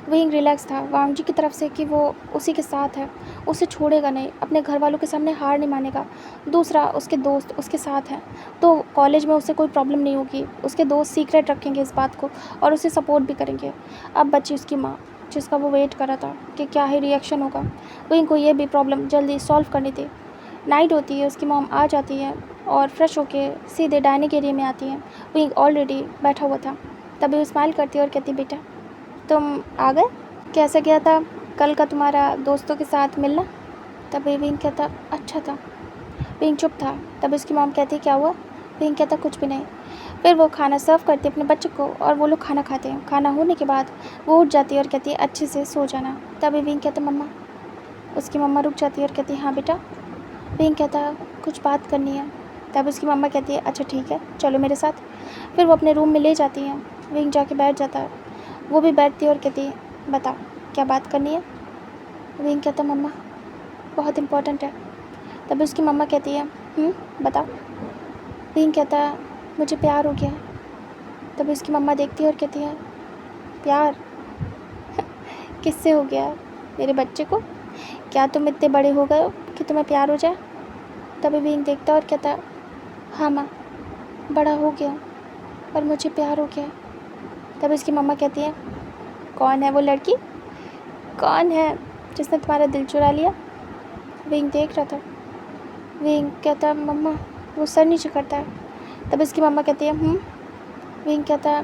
विंग रिलैक्स था वांग जी की तरफ से कि वो उसी के साथ है, उसे छोड़ेगा नहीं, अपने घर वालों के सामने हार नहीं मानेगा। दूसरा, उसके दोस्त उसके साथ हैं, तो कॉलेज में उसे कोई प्रॉब्लम नहीं होगी। उसके दोस्त सीक्रेट रखेंगे इस बात को और उसे सपोर्ट भी करेंगे। अब बची उसकी माँ, जिसका वो वेट कर रहा था कि क्या ही रिएक्शन होगा। विंग को ये भी प्रॉब्लम जल्दी सॉल्व करनी थी। नाइट होती है, उसकी मॉम आ जाती है और फ्रेश होके सीधे डाइनिंग एरिया में आती है। विंग ऑलरेडी बैठा हुआ था। तभी वो स्माइल करती है और कहती बेटा तुम आ गए, कैसा गया था कल का तुम्हारा दोस्तों के साथ मिलना। तभी विंग कहता अच्छा था। विंग चुप था। तब उसकी मॉम कहती क्या हुआ। विंग कहता कुछ भी नहीं। फिर वो खाना सर्व करती है अपने बच्चे को और वो लोग खाना खाते हैं। खाना होने के बाद वो उठ जाती है और कहती है अच्छे से सो जाना। तभी विंग कहता मम्मा। उसकी मम्मा रुक जाती है और कहती है हाँ बेटा। विंग कहता कुछ बात करनी है। तब उसकी मम्मा कहती है अच्छा ठीक है चलो मेरे साथ। फिर वो अपने रूम में ले जाती हैं। विंग जाके बैठ जाता है। वो भी बैठती है और कहती है बता क्या बात करनी है। विंग कहता मम्मा बहुत इम्पोर्टेंट है। तभी उसकी मम्मा कहती है बता। विंग कहता मुझे प्यार हो गया। तभी उसकी मम्मा देखती है और कहती है प्यार किससे हो गया, मेरे बच्चे को। क्या तुम इतने बड़े हो गए हो कि तुम्हें प्यार हो जाए। तभी विंग देखता और कहता हाँ माँ बड़ा हो गया और मुझे प्यार हो गया। तब उसकी मम्मा कहती है कौन है वो लड़की, कौन है जिसने तुम्हारा दिल चुरा लिया। विंग देख रहा था। विंग कहता मम्मा, वो सर नीचे करता है। तब उसकी मम्मा कहती है विंग कहता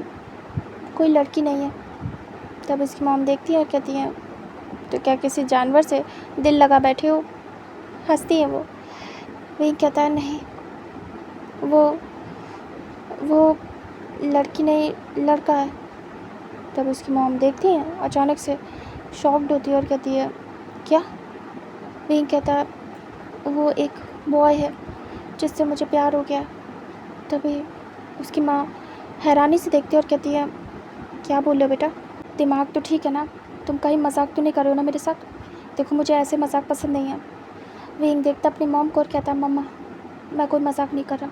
कोई लड़की नहीं है। तब उसकी मॉम देखती है और कहती है तो क्या किसी जानवर से दिल लगा बैठे हो। हंसती है वो। विंग कहता है नहीं, वो लड़की नहीं लड़का है। तब उसकी मॉम देखती है, अचानक से शॉक्ड होती है और कहती है क्या। विंग कहता है वो एक बॉय है जिससे मुझे प्यार हो गया। तभी उसकी माँ हैरानी से देखती है और कहती है क्या बोल रहे हो बेटा, दिमाग तो ठीक है ना, तुम कहीं मजाक तो नहीं कर रहे हो ना मेरे साथ। देखो मुझे ऐसे मजाक पसंद नहीं है। विंग देखता अपनी मॉम को और कहता मम्मा मैं कोई मजाक नहीं कर रहा,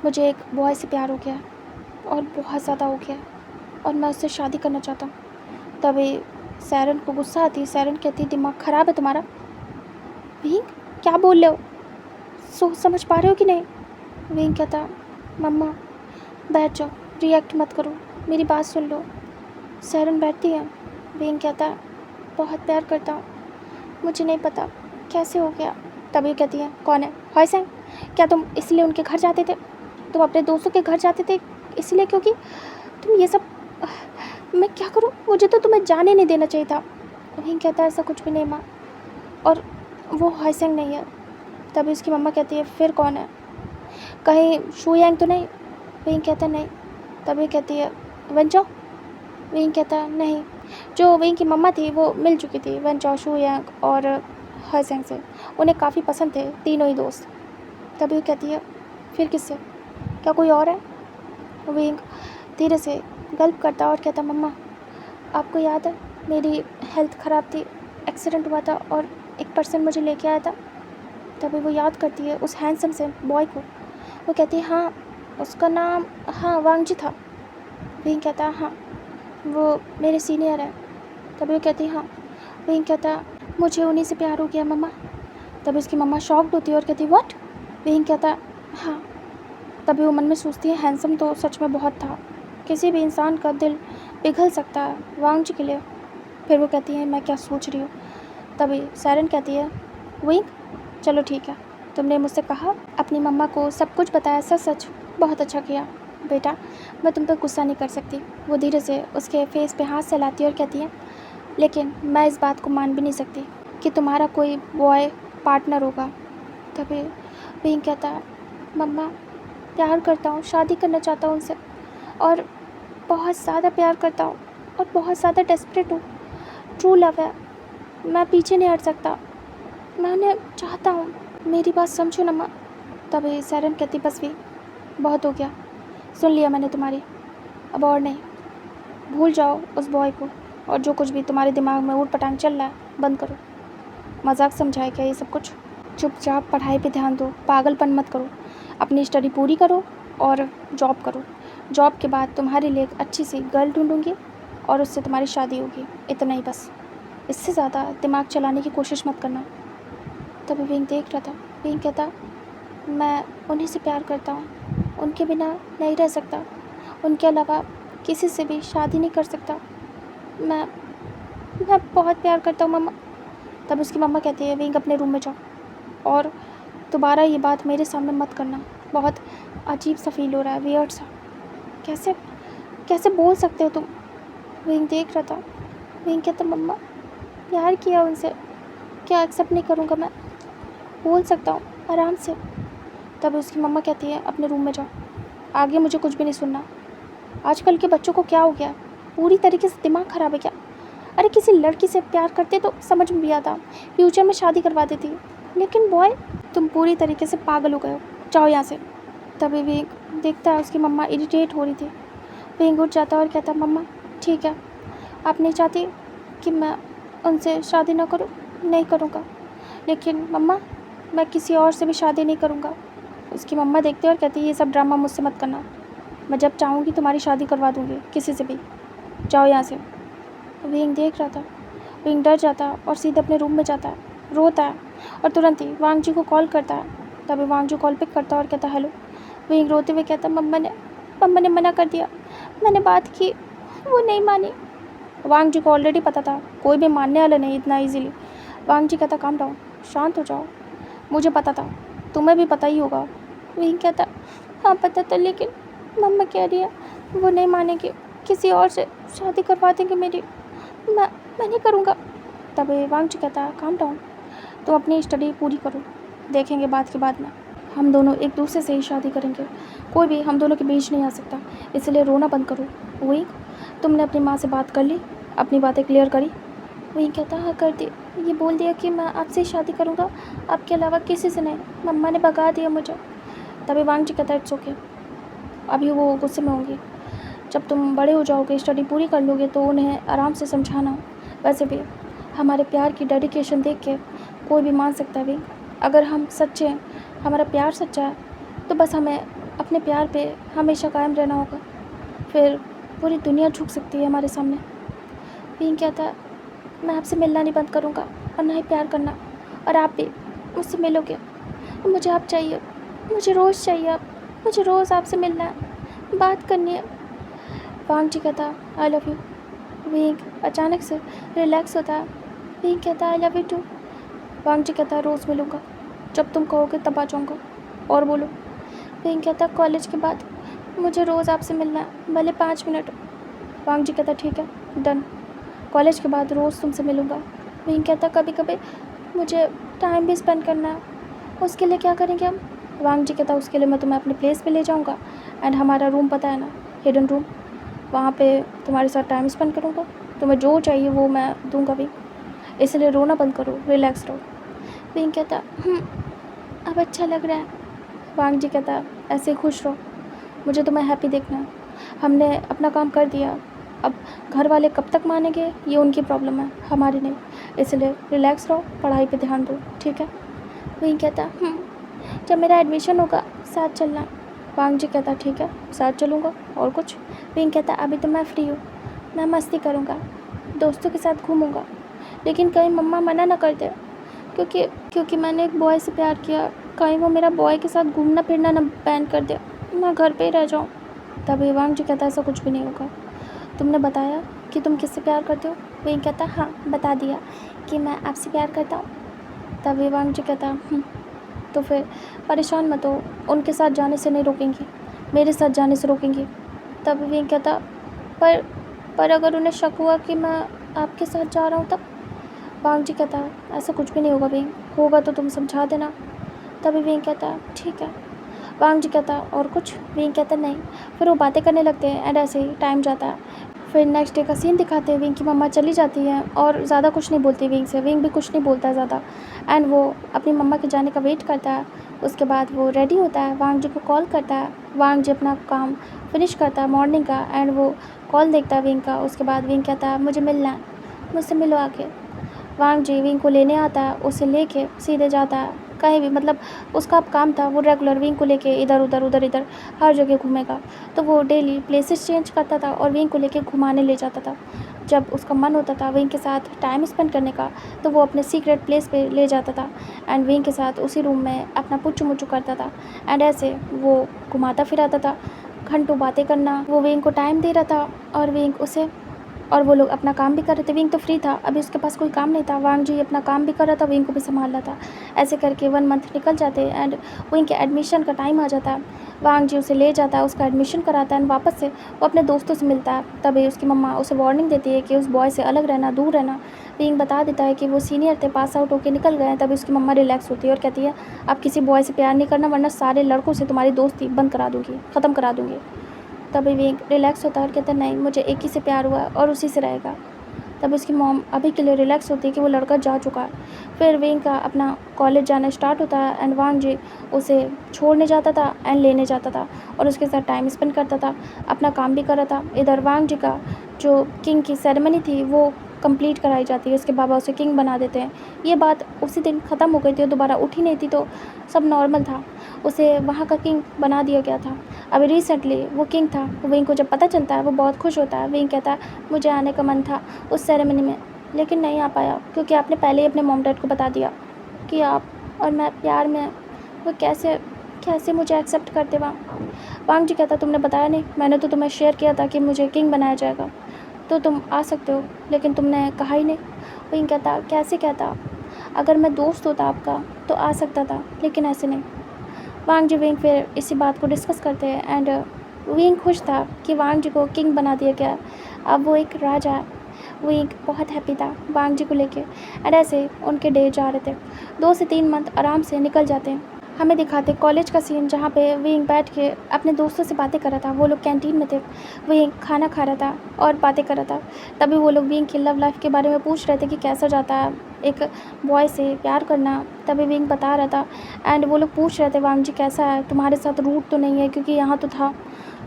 मुझे एक बॉय से प्यार हो गया और बहुत ज़्यादा हो गया और मैं उससे शादी करना चाहता हूँ। तभी सैरन को गुस्सा आती है। सैरन कहती दिमाग ख़राब है तुम्हारा। विंग क्या बोल रहे हो, सोच समझ पा रहे हो कि नहीं। विंग कहता मम्मा बैठ जाओ, रिएक्ट मत करो, मेरी बात सुन लो। सैरन बैठती है। विंग कहता बहुत प्यार करता हूँ, मुझे नहीं पता कैसे हो गया। तभी कहती है कौन है हॉयसेंग, क्या तुम इसलिए उनके घर जाते थे, तुम अपने दोस्तों के घर जाते थे इसलिए क्योंकि तुम ये सब। मैं क्या करूँ, मुझे तो तुम्हें जाने नहीं देना चाहिए था। विंग कहता ऐसा कुछ भी नहीं माँ, और वो हॉयसेंग नहीं है। तभी उसकी मम्मा कहती है फिर कौन है, कहीं शू यांग तो नहीं। विंग कहता नहीं। तभी कहती है वेंचो। विंग कहता नहीं, जो विंग की मम्मा थी वो मिल चुकी थी वेंचो, शू यांग और हॉयसेंग से, उन्हें काफ़ी पसंद थे तीनों ही दोस्त। तभी वो कहती है फिर किससे, क्या कोई और है। विंग धीरे से गल्प करता और कहता मम्मा आपको याद है मेरी हेल्थ ख़राब थी, एक्सीडेंट हुआ था और एक पर्सन मुझे लेके आया था। तभी वो याद करती है उस हैंडसम से बॉय को। वो कहती है हाँ उसका नाम हाँ वांग जी था। विंग कहता हाँ वो मेरे सीनियर है। तभी वो कहती हाँ। विंग कहता मुझे उन्हीं से प्यार हो गया मम्मा। तभी उसकी मम्मा शॉक्ड होती है और कहती व्हाट। विंग कहता हाँ। तभी वो मन में सोचती है हैंडसम तो सच में बहुत था, किसी भी इंसान का दिल पिघल सकता है वांग जी के लिए। फिर वो कहती है मैं क्या सोच रही हूँ। तभी सैरन कहती है विंग चलो ठीक है, तुमने मुझसे कहा अपनी मम्मा को सब कुछ बताया, सच सच बहुत अच्छा किया बेटा, मैं तुम पर गुस्सा नहीं कर सकती। वो धीरे से उसके फेस पे हाथ सहलाती है और कहती है लेकिन मैं इस बात को मान भी नहीं सकती कि तुम्हारा कोई बॉय पार्टनर होगा। तभी विंग कहता है मम्मा प्यार करता हूँ, शादी करना चाहता हूँ उनसे, और बहुत ज़्यादा प्यार करता हूँ और बहुत ज़्यादा डेस्परेट हूँ। ट्रू लव है, मैं पीछे नहीं हट सकता, मैं उन्हें चाहता हूँ। मेरी बात समझो ना माँ। तभी सैरन कहती बस भी, बहुत हो गया, सुन लिया मैंने तुम्हारी, अब और नहीं। भूल जाओ उस बॉय को, और जो कुछ भी तुम्हारे दिमाग में ऊट पटांग चल रहा है बंद करो। मजाक समझाए क्या ये सब कुछ? चुपचाप पढ़ाई पे ध्यान दो, पागलपन मत करो। अपनी स्टडी पूरी करो और जॉब करो। जॉब के बाद तुम्हारे लिए एक अच्छी सी गर्ल ढूंढूंगी और उससे तुम्हारी शादी होगी, इतना ही बस। इससे ज़्यादा दिमाग चलाने की कोशिश मत करना। तभी विंग देख रहा था। विंग कहता, मैं उन्हीं से प्यार करता हूँ, उनके बिना नहीं रह सकता, उनके अलावा किसी से भी शादी नहीं कर सकता। मैं मैं बहुत प्यार करता हूँ मम्मा। तब उसकी मम्मा कहती है, विंग अपने रूम में जाओ और दोबारा ये बात मेरे सामने मत करना। बहुत अजीब सा फील हो रहा है, वियर्ड सा। कैसे कैसे बोल सकते हो तुम? विंग देख रहा था। विंग कहता, मम्मा प्यार किया उनसे, क्या एक्सेप्ट नहीं करूँगा मैं? बोल सकता हूँ आराम से। तब उसकी मम्मा कहती है, अपने रूम में जाओ, आगे मुझे कुछ भी नहीं सुनना। आजकल के बच्चों को क्या हो गया, पूरी तरीके से दिमाग ख़राब है क्या? अरे किसी लड़की से प्यार करते तो समझ में भी आता, फ्यूचर में शादी करवा देती, लेकिन बॉय, तुम पूरी तरीके से पागल हो गए हो, जाओ यहाँ से। तभी विंग देखता है उसकी मम्मा इरिटेट हो रही थी। विंग उठ जाता और कहता, मम्मा ठीक है, आप नहीं चाहती कि मैं उनसे शादी ना करूँ? नहीं करूँगा, लेकिन मम्मा मैं किसी और से भी शादी नहीं करूँगा। उसकी मम्मा देखती है और कहती है, ये सब ड्रामा मुझसे मत करना, मैं जब चाहूँगी तुम्हारी शादी करवा दूँगी किसी से भी, जाओ यहाँ से। विंग देख रहा था। विंग डर जाता और सीधे अपने रूम में जाता है, रोता है और तुरंत ही वांग जी को कॉल करता है। तभी वांग जी कॉल पिक करता है और कहता, हेलो। विंग रोते हुए कहता, मम्मा ने मना कर दिया, मैंने बात की, वो नहीं मानी। वांग जी को ऑलरेडी पता था कोई भी मानने वाला नहीं इतना ईजीली। वांग जी कहता, काम डाउन, शांत हो जाओ, मुझे पता था, तुम्हें भी पता ही होगा। विंग कहता, हाँ पता था, लेकिन मम्मा कह रही है वो नहीं मानेगी, किसी और से शादी करवा देंगे मेरी, मैं नहीं करूँगा। तभी वांग जी कहता, काम डाउन, तुम अपनी स्टडी पूरी करो, देखेंगे बात के बाद में, हम दोनों एक दूसरे से ही शादी करेंगे, कोई भी हम दोनों के बीच नहीं आ सकता, इसलिए रोना बंद करो। वही, तुमने अपनी माँ से बात कर ली, अपनी बातें क्लियर करी? वही कहता, हाँ कर दी, ये बोल दिया कि मैं आपसे ही शादी करूँगा, आपके अलावा किसी से नहीं, मम्मा ने भगा दिया मुझे। तभी वांग जी कहता, इट्स ओके, अभी वो गुस्से में होंगी, जब तुम बड़े हो जाओगे, स्टडी पूरी कर लोगे तो उन्हें आराम से समझाना। वैसे भी हमारे प्यार की डेडिकेशन देख के कोई भी मान सकता है भी, अगर हम सच्चे हैं, हमारा प्यार सच्चा है, तो बस हमें अपने प्यार पे हमेशा कायम रहना होगा, फिर पूरी दुनिया झुक सकती है हमारे सामने। विंग कहता है, मैं आपसे मिलना नहीं बंद करूँगा और ना ही प्यार करना, और आप भी मुझसे मिलोगे, मुझे आप चाहिए, मुझे रोज़ चाहिए आप, मुझे रोज़ आपसे मिलना है, बात करनी है। वांग जी कहता, आई लव यू। विंग अचानक से रिलैक्स होता है। विंग कहता, I love you to. Wang Ji कहता, रोज़ मिलूँगा, जब तुम कहोगे तब आ जाऊँगा, और बोलो। विंग कहता, कॉलेज के बाद मुझे रोज़ आपसे मिलना है, भले 5 मिनट। वांग जी कहता, ठीक है, डन, कॉलेज के बाद रोज़ तुमसे मिलूँगा। विंग कहता, कभी कभी मुझे टाइम भी स्पेंड करना है, उसके लिए क्या करेंगे हम? वांग जी कहता, उसके लिए मैं तुम्हें अपने प्लेस पे ले जाऊँगा, एंड हमारा रूम पता है ना, हिडन रूम, वहाँ पे तुम्हारे साथ टाइम स्पेंड करूँगा, तुम्हें जो चाहिए वो मैं दूँगा भी, इसलिए रोना बंद करो, रिलैक्स रहो। विंग कहता, अब अच्छा लग रहा है। वांग जी कहता, ऐसे ही खुश रहो, मुझे तुम्हें हैप्पी देखना है, हमने अपना काम कर दिया, अब घर वाले कब तक मानेंगे ये उनकी प्रॉब्लम है, हमारी नहीं, इसलिए रिलैक्स रहो, पढ़ाई पे ध्यान दो, ठीक है? विंग कहता, जब मेरा एडमिशन होगा साथ चलना। वांग जी कहता, ठीक है, साथ चलूँगा, और कुछ? विंग कहता, अभी तो मैं फ्री हूँ, मैं मस्ती करूँगा, दोस्तों के साथ घूमूँगा, लेकिन कहीं मम्मा मना ना कर दे, क्योंकि मैंने एक बॉय से प्यार किया, कहीं वो मेरा बॉय के साथ घूमना फिरना ना बैन कर दे, मैं घर पे ही रह जाऊँ। तभी वांग जी कहता, ऐसा कुछ भी नहीं होगा, तुमने बताया कि तुम किससे प्यार करते हो? विंग कहता, हाँ बता दिया कि मैं आपसे प्यार करता हूँ। तभी वांग जी कहता, तो फिर परेशान मत हो, उनके साथ जाने से नहीं रोकेंगी, मेरे साथ जाने से रोकेंगी। तब विंग कहता, पर अगर उन्हें शक हुआ कि मैं आपके साथ जा रहा हूँ तब? वांग जी कहता, ऐसा कुछ भी नहीं होगा विंग, होगा तो तुम समझा देना। तभी विंग कहता, ठीक है। वांग जी कहता, और कुछ? विंग कहता, नहीं। फिर वो बातें करने लगते हैं एंड ऐसे ही टाइम जाता है। फिर नेक्स्ट डे का सीन दिखाते हैं, विंग की मम्मा चली जाती है और ज़्यादा कुछ नहीं बोलती विंग से, विंग भी कुछ नहीं बोलता है ज़्यादा। एंड वो अपनी मम्मा के जाने का वेट करता है। उसके बाद वो रेडी होता है, वांग जी को कॉल करता है। वांग जी अपना काम फिनिश करता है मॉर्निंग का एंड वो कॉल देखता है विंग का। उसके बाद विंग कहता है मुझे मिलना है, मुझसे मिलो आके। वांग जी विंग को लेने आता है, उसे लेके सीधे जाता है कहीं भी, मतलब उसका अब काम था वो रेगुलर विंग को लेके इधर उधर उधर इधर हर जगह घूमेगा। तो वो डेली प्लेसेस चेंज करता था और विंग को लेके घुमाने ले जाता था। जब उसका मन होता था विंग के साथ टाइम स्पेंड करने का तो वो अपने सीक्रेट प्लेस पे ले जाता था एंड विंग के साथ उसी रूम में अपना पुच्चू मुच्चू करता था। एंड ऐसे वो घुमाता फिराता था, घंटों बातें करना, वो विंग को टाइम दे रहा था और विंग उसे, और वो लोग अपना काम भी कर रहे थे। विंग तो फ्री था, अभी उसके पास कोई काम नहीं था। वांग जी अपना काम भी कर रहा था, विंग को भी संभाल रहा था। ऐसे करके 1 मंथ निकल जाते एंड विंग के एडमिशन का टाइम आ जाता है। वांग जी उसे ले जाता है, उसका एडमिशन कराता है एंड वापस से वो अपने दोस्तों से मिलता है। तभी उसकी मम्मा उसे वार्निंग देती है कि उस बॉय से अलग रहना, दूर रहना। विंग बता देता है कि वो सीनियर थे, पास आउट होकर निकल गए हैं। तभी उसकी मम्मा रिलैक्स होती है और कहती है अब किसी बॉय से प्यार नहीं करना वरना सारे लड़कों से तुम्हारी दोस्ती बंद करा दूँगी, ख़त्म करा दूँगी। तभी विंग रिलैक्स होता है और कहता है नहीं, मुझे एक ही से प्यार हुआ और उसी से रहेगा। तब उसकी मॉम अभी के लिए रिलैक्स होती है कि वो लड़का जा चुका है। फिर विंग का अपना कॉलेज जाना स्टार्ट होता है एंड वांग जी उसे छोड़ने जाता था एंड लेने जाता था और उसके साथ टाइम स्पेंड करता था, अपना काम भी कर रहा था। इधर वांग जी का जो किंग की सेरेमनी थी वो कंप्लीट कराई जाती है, उसके बाबा उसे किंग बना देते हैं। ये बात उसी दिन ख़त्म हो गई थी और दोबारा उठी नहीं थी, तो सब नॉर्मल था, उसे वहाँ का किंग बना दिया गया था। अभी रिसेंटली वो किंग था, विंग को जब पता चलता है वो बहुत खुश होता है। विंग कहता है मुझे आने का मन था उस सेरेमनी में लेकिन नहीं आ पाया क्योंकि आपने पहले ही अपने मॉम डैड को बता दिया कि आप और मैं प्यार में हैं। वो कैसे कैसे मुझे एक्सेप्ट करते वहाँ। वांग जी कहता तुमने बताया नहीं, मैंने तो तुम्हें शेयर किया था कि मुझे किंग बनाया जाएगा तो तुम आ सकते हो, लेकिन तुमने कहा ही नहीं। विंग कहता कैसे कहता, अगर मैं दोस्त होता आपका तो आ सकता था लेकिन ऐसे नहीं। वांग जी विंग फिर इसी बात को डिस्कस करते हैं एंड विंग खुश था कि वांग जी को किंग बना दिया गया, अब वो एक राजा है। विंग बहुत हैप्पी था वांग जी को लेके एंड ऐसे उनके डे जा रहे थे। 2 से 3 मंथ आराम से निकल जाते हैं। हमें दिखाते कॉलेज का सीन जहाँ पे विंग बैठ के अपने दोस्तों से बातें कर रहा था। वो लोग कैंटीन में थे, विंग खाना खा रहा था और बातें कर रहा था। तभी वो लोग विंग की लव लाइफ के बारे में पूछ रहे थे कि कैसा जाता है एक बॉय से प्यार करना। तभी विंग बता रहा था एंड वो लोग पूछ रहे थे वांग जी कैसा है, तुम्हारे साथ रूट तो नहीं है क्योंकि यहाँ तो था।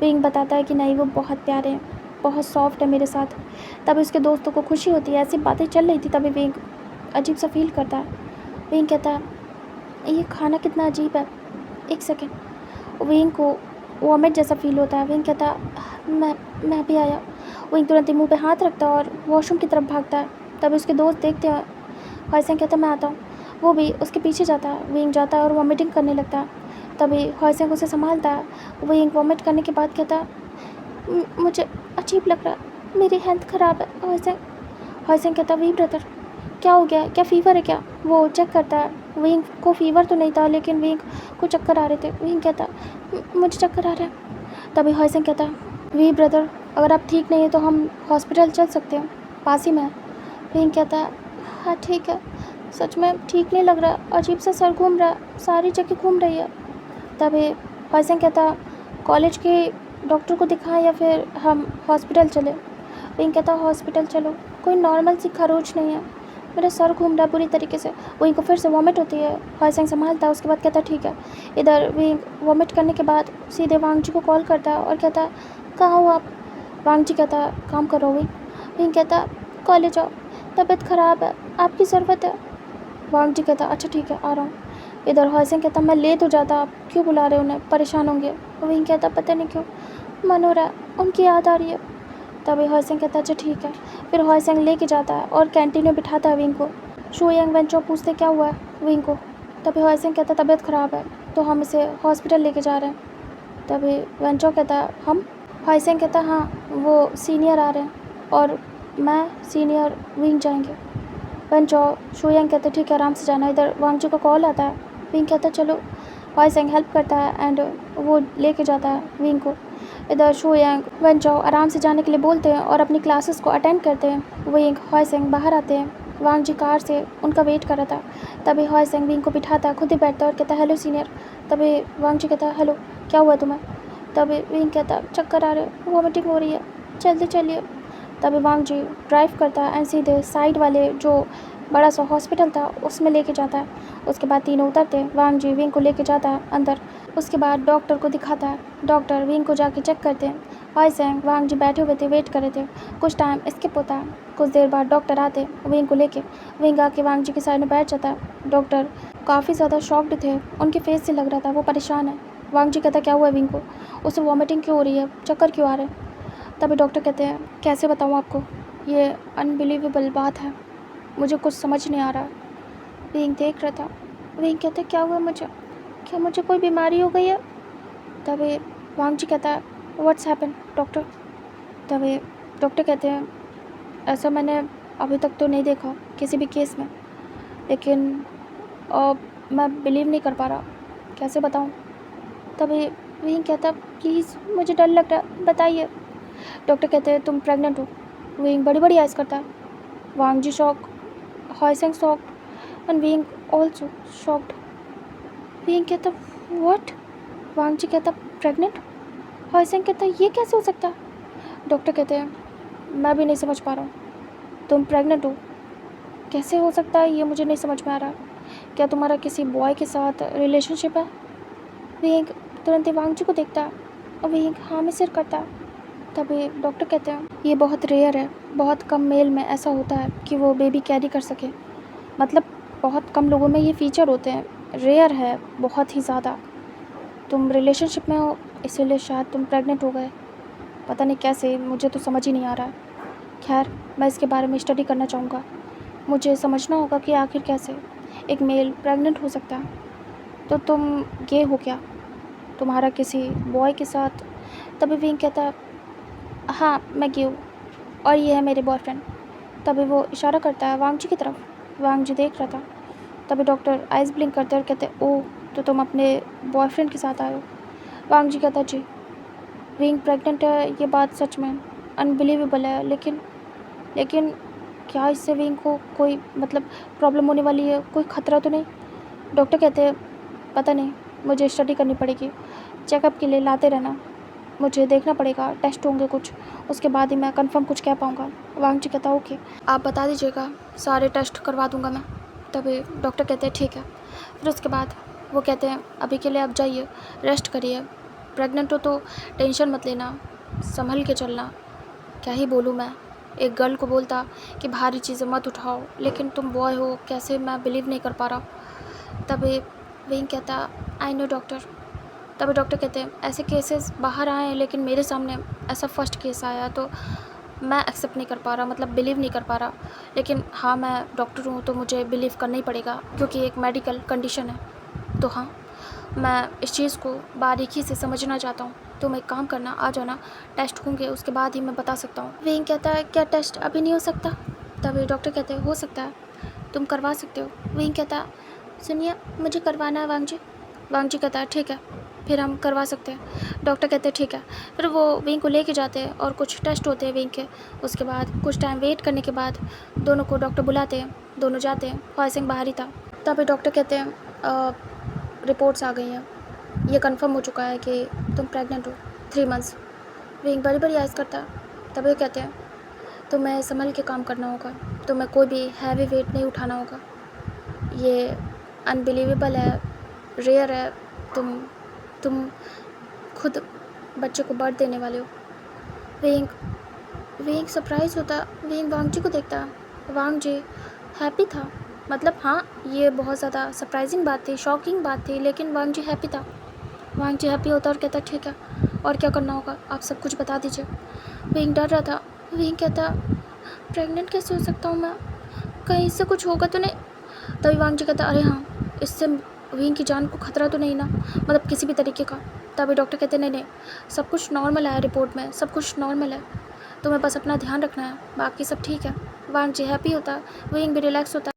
विंग बताता है कि नहीं, वो बहुत प्यारे हैं, बहुत सॉफ्ट है मेरे साथ। तभी उसके दोस्तों को खुशी होती है, ऐसी बातें चल रही थी। तभी विंग अजीब सा फील करता है। विंग कहता है ये खाना कितना अजीब है, एक सेकेंड। विंग को वॉमिट जैसा फील होता है। विंग कहता मैं भी आया। विंग तुरंत ही मुंह पे हाथ रखता है और वॉशरूम की तरफ भागता है। तभी उसके दोस्त देखते हैं, हॉयसेंग कहता मैं आता हूँ। वो भी उसके पीछे जाता है। विंग जाता है और वॉमिटिंग करने लगता है। तभी हॉयसेंग उसे संभालता है। विंग वॉमिट करने के बाद कहता है मुझे अजीब लग रहा है, मेरी हेल्थ ख़राब है। हॉयसेंग कहता वी ब्रदर क्या हो गया, क्या फ़ीवर है क्या? वो चेक करता है। विंग को फ़ीवर तो नहीं था लेकिन विंग को चक्कर आ रहे थे। विंग कहता मुझे चक्कर आ रहा है। तभी हॉयसेंग कहता वी ब्रदर अगर आप ठीक नहीं है तो हम हॉस्पिटल चल सकते हैं, पास ही में है। विंग कहता है हाँ ठीक है, सच में ठीक नहीं लग रहा, अजीब सा सर घूम रहा है, सारी जगह घूम रही है। तभी हॉयसेंग कहता कॉलेज के डॉक्टर को दिखाएं या फिर हम हॉस्पिटल चले। विंग कहता हॉस्पिटल चलो, कोई नॉर्मल सी खरोच नहीं है, मेरा सर घूम रहा है पूरी तरीके से। विंग को फिर से वॉमिट होती है। हॉयसेंग संभालता है, उसके बाद कहता ठीक है। इधर विंग वॉमिट करने के बाद सीधे वांग जी को कॉल करता है और कहता कहाँ हो आप? वांग जी कहता काम करो विंग। विंग कहता कॉलेज आओ, तबीयत ख़राब है, आपकी ज़रूरत है। वांग जी कहता अच्छा ठीक है आ रहा हूँ। इधर हॉयसेंग कहता मैं ले तो जाता, आप क्यों बुला रहे हो उन्हें, परेशान होंगे। विंग कहता पता नहीं क्यों मन हो रहा है, उनकी याद आ रही है। तभी हॉयसेंग कहता अच्छा ठीक है। फिर हॉयसेंग लेके जाता है और कैंटीन में बिठाता है विंग को। शो यंग वेंचो पूछते क्या हुआ है विंग को। तभी हॉयसेंग कहता तबीयत ख़राब है तो हम इसे हॉस्पिटल लेके जा रहे हैं। तभी वेंचो कहता हम? हॉयसेंग कहता हाँ, वो सीनियर आ रहे हैं और मैं सीनियर विंग जाएंगे। वेंचो शो यंग कहते ठीक है आराम से जाना। इधर वांग जी का कॉल आता है। विंग कहता चलो। हॉयसेंग हेल्प करता है एंड वो लेके जाता है विंग को। इधर शो यंग वेंचो आराम से जाने के लिए बोलते हैं और अपनी क्लासेस को अटेंड करते हैं। विंग हॉयसेंग बाहर आते हैं। वांग जी कार से उनका वेट कर रहा था। तभी हॉयसेंग विंग को बिठाता है, खुद ही बैठता है और कहता हेलो सीनियर। तभी वांग जी कहता हेलो क्या हुआ तुम्हें? तभी विंग कहता चक्कर आ रहे, वॉमिटिंग हो रही है, जल्दी चलिए। तभी वांग जी ड्राइव करता है एंड सीधे साइड वाले जो बड़ा सा हॉस्पिटल था उसमें लेके जाता है। उसके बाद तीनों उतरते हैं, वांग जी विंग को लेके जाता है अंदर। उसके बाद डॉक्टर को दिखाता है, डॉक्टर विंग को जाके चेक करते हैं। हाय सैंग, वांग जी बैठे हुए थे, वेट कर रहे थे। कुछ टाइम स्किप होता है, कुछ देर बाद डॉक्टर आते विंग को लेके। विंग आके वांग जी के साइड में बैठ जाता है। डॉक्टर काफ़ी ज़्यादा शॉक्ड थे, उनके फेस से लग रहा था वो परेशान है। वांग जी कहता क्या हुआ है विंग को, उसे वॉमिटिंग क्यों हो रही है, चक्कर क्यों आ रहे हैं। तभी डॉक्टर कहते हैं कैसे बताऊँ आपको, ये अनबिलीवेबल बात है, मुझे कुछ समझ नहीं आ रहा। विंग देख रहा था। विंग कहते क्या हुआ मुझे, क्या मुझे कोई बीमारी हो गई है। तभी वांग जी कहता है व्हाट्स हैपन डॉक्टर। तभी डॉक्टर कहते हैं ऐसा मैंने अभी तक तो नहीं देखा किसी भी केस में, लेकिन मैं बिलीव नहीं कर पा रहा, कैसे बताऊं। तभी विंग कहता प्लीज़ मुझे डर लग रहा है, बताइए। डॉक्टर कहते हैं तुम प्रेग्नेंट हो। विंग बड़ी बड़ी आइज़ करता है। Wang Ji shock, Hoyseng shocked and Wing also shocked. Wing कहता व्हाट। वांग जी कहता प्रेग्नेंट। हॉयसेंग कहता ये कैसे हो सकता है। डॉक्टर कहते हैं मैं भी नहीं समझ पा रहा हूँ, तुम प्रेग्नेंट हो, कैसे हो सकता है ये मुझे नहीं समझ में आ रहा। क्या तुम्हारा किसी बॉय के साथ रिलेशनशिप है। विंग तुरंत ही वांग जी को देखता है और विंग हाँ में सिर करता है। तभी डॉक्टर कहते हैं ये बहुत रेयर है, बहुत कम मेल में ऐसा होता है कि वो बेबी कैरी कर सके, मतलब बहुत कम लोगों में ये फीचर होते हैं, रेयर है बहुत ही ज़्यादा। तुम रिलेशनशिप में हो इसीलिए शायद तुम प्रेग्नेंट हो गए, पता नहीं कैसे, मुझे तो समझ ही नहीं आ रहा है। खैर मैं इसके बारे में स्टडी करना चाहूँगा, मुझे समझना होगा कि आखिर कैसे एक मेल प्रेग्नेंट हो सकता है। तो तुम गे हो क्या, तुम्हारा किसी बॉय के साथ। तभी विंग कहता हाँ मैं गे हूँ और ये है मेरे बॉयफ्रेंड। तभी वो इशारा करता है वांग जी की तरफ। वांग जी देख रहा था। तभी डॉक्टर आइज़ ब्लिंक करते और कहते ओह तो तुम अपने बॉयफ्रेंड के साथ आए हो। वांग जी कहता जी विंग प्रेग्नेंट है, ये बात सच में अनबिलीवेबल है, लेकिन क्या इससे विंग को कोई मतलब प्रॉब्लम होने वाली है, कोई ख़तरा तो नहीं। डॉक्टर कहते हैं पता नहीं, मुझे स्टडी करनी पड़ेगी, चेकअप के लिए लाते रहना, मुझे देखना पड़ेगा, टेस्ट होंगे कुछ, उसके बाद ही मैं कंफर्म कुछ कह पाऊँगा। वांग जी कहता ओके आप बता दीजिएगा, सारे टेस्ट करवा दूँगा मैं। तभी डॉक्टर कहते हैं ठीक है। फिर उसके बाद वो कहते हैं अभी के लिए आप जाइए, रेस्ट करिए, प्रेग्नेंट हो तो टेंशन मत लेना, संभल के चलना। क्या ही बोलूँ मैं, एक गर्ल को बोलता कि भारी चीज़ें मत उठाओ, लेकिन तुम बॉय हो, कैसे मैं बिलीव नहीं कर पा रहा। तभी विंग कहता आई नो डॉक्टर। तभी डॉक्टर कहते हैं ऐसे केसेस बाहर आए हैं, लेकिन मेरे सामने ऐसा फर्स्ट केस आया तो मैं एक्सेप्ट नहीं कर पा रहा, मतलब बिलीव नहीं कर पा रहा। लेकिन हाँ मैं डॉक्टर हूँ तो मुझे बिलीव करना ही पड़ेगा, क्योंकि एक मेडिकल कंडीशन है। तो हाँ मैं इस चीज़ को बारीकी से समझना चाहता हूँ, तुम एक काम करना, आ जाना, टेस्ट होंगे उसके बाद ही मैं बता सकता हूँ। विंग कहता है क्या टेस्ट अभी नहीं हो सकता। तभी डॉक्टर कहते हैं हो सकता है, तुम करवा सकते हो। विंग कहता है सुनिए मुझे करवाना है वांग जी। वांग जी कहता है ठीक है फिर हम करवा सकते हैं। डॉक्टर कहते हैं ठीक है। फिर वो विंग को लेके जाते हैं और कुछ टेस्ट होते हैं विंग के। उसके बाद कुछ टाइम वेट करने के बाद दोनों को डॉक्टर बुलाते हैं, दोनों जाते हैं। हॉयसिंग बाहर ही था। तभी डॉक्टर कहते हैं रिपोर्ट्स आ गई हैं, ये कंफर्म हो चुका है कि तुम प्रेग्नेंट हो 3 मंथ्स। विंग बड़ी बड़ी आइज़ करता है। तभी वो कहते हैं तुम्हें संभल के काम करना होगा, तुम्हें कोई भी हैवी वेट नहीं उठाना होगा, ये अनबिलीवेबल है, रेयर है, तुम खुद बच्चे को बर्थ देने वाले हो। विंग सरप्राइज़ होता, विंग वांग जी को देखता। वांग जी हैप्पी था, मतलब हाँ ये बहुत ज़्यादा सरप्राइजिंग बात थी, शॉकिंग बात थी, लेकिन वांग जी हैप्पी था। वांग जी हैप्पी होता और कहता ठीक है और क्या करना होगा आप सब कुछ बता दीजिए। विंग डर रहा था। विंग कहता प्रेग्नेंट कैसे हो सकता हूँ मैं, कहीं इससे कुछ होगा तो नहीं। तभी वांग जी कहता अरे हाँ इससे विंग की जान को खतरा तो नहीं ना, मतलब किसी भी तरीके का। तभी डॉक्टर कहते नहीं सब कुछ नॉर्मल है, रिपोर्ट में सब कुछ नॉर्मल है, तुम्हें बस अपना ध्यान रखना है, बाकी सब ठीक है। वांग जी हैप्पी होता, विंग भी रिलैक्स होता।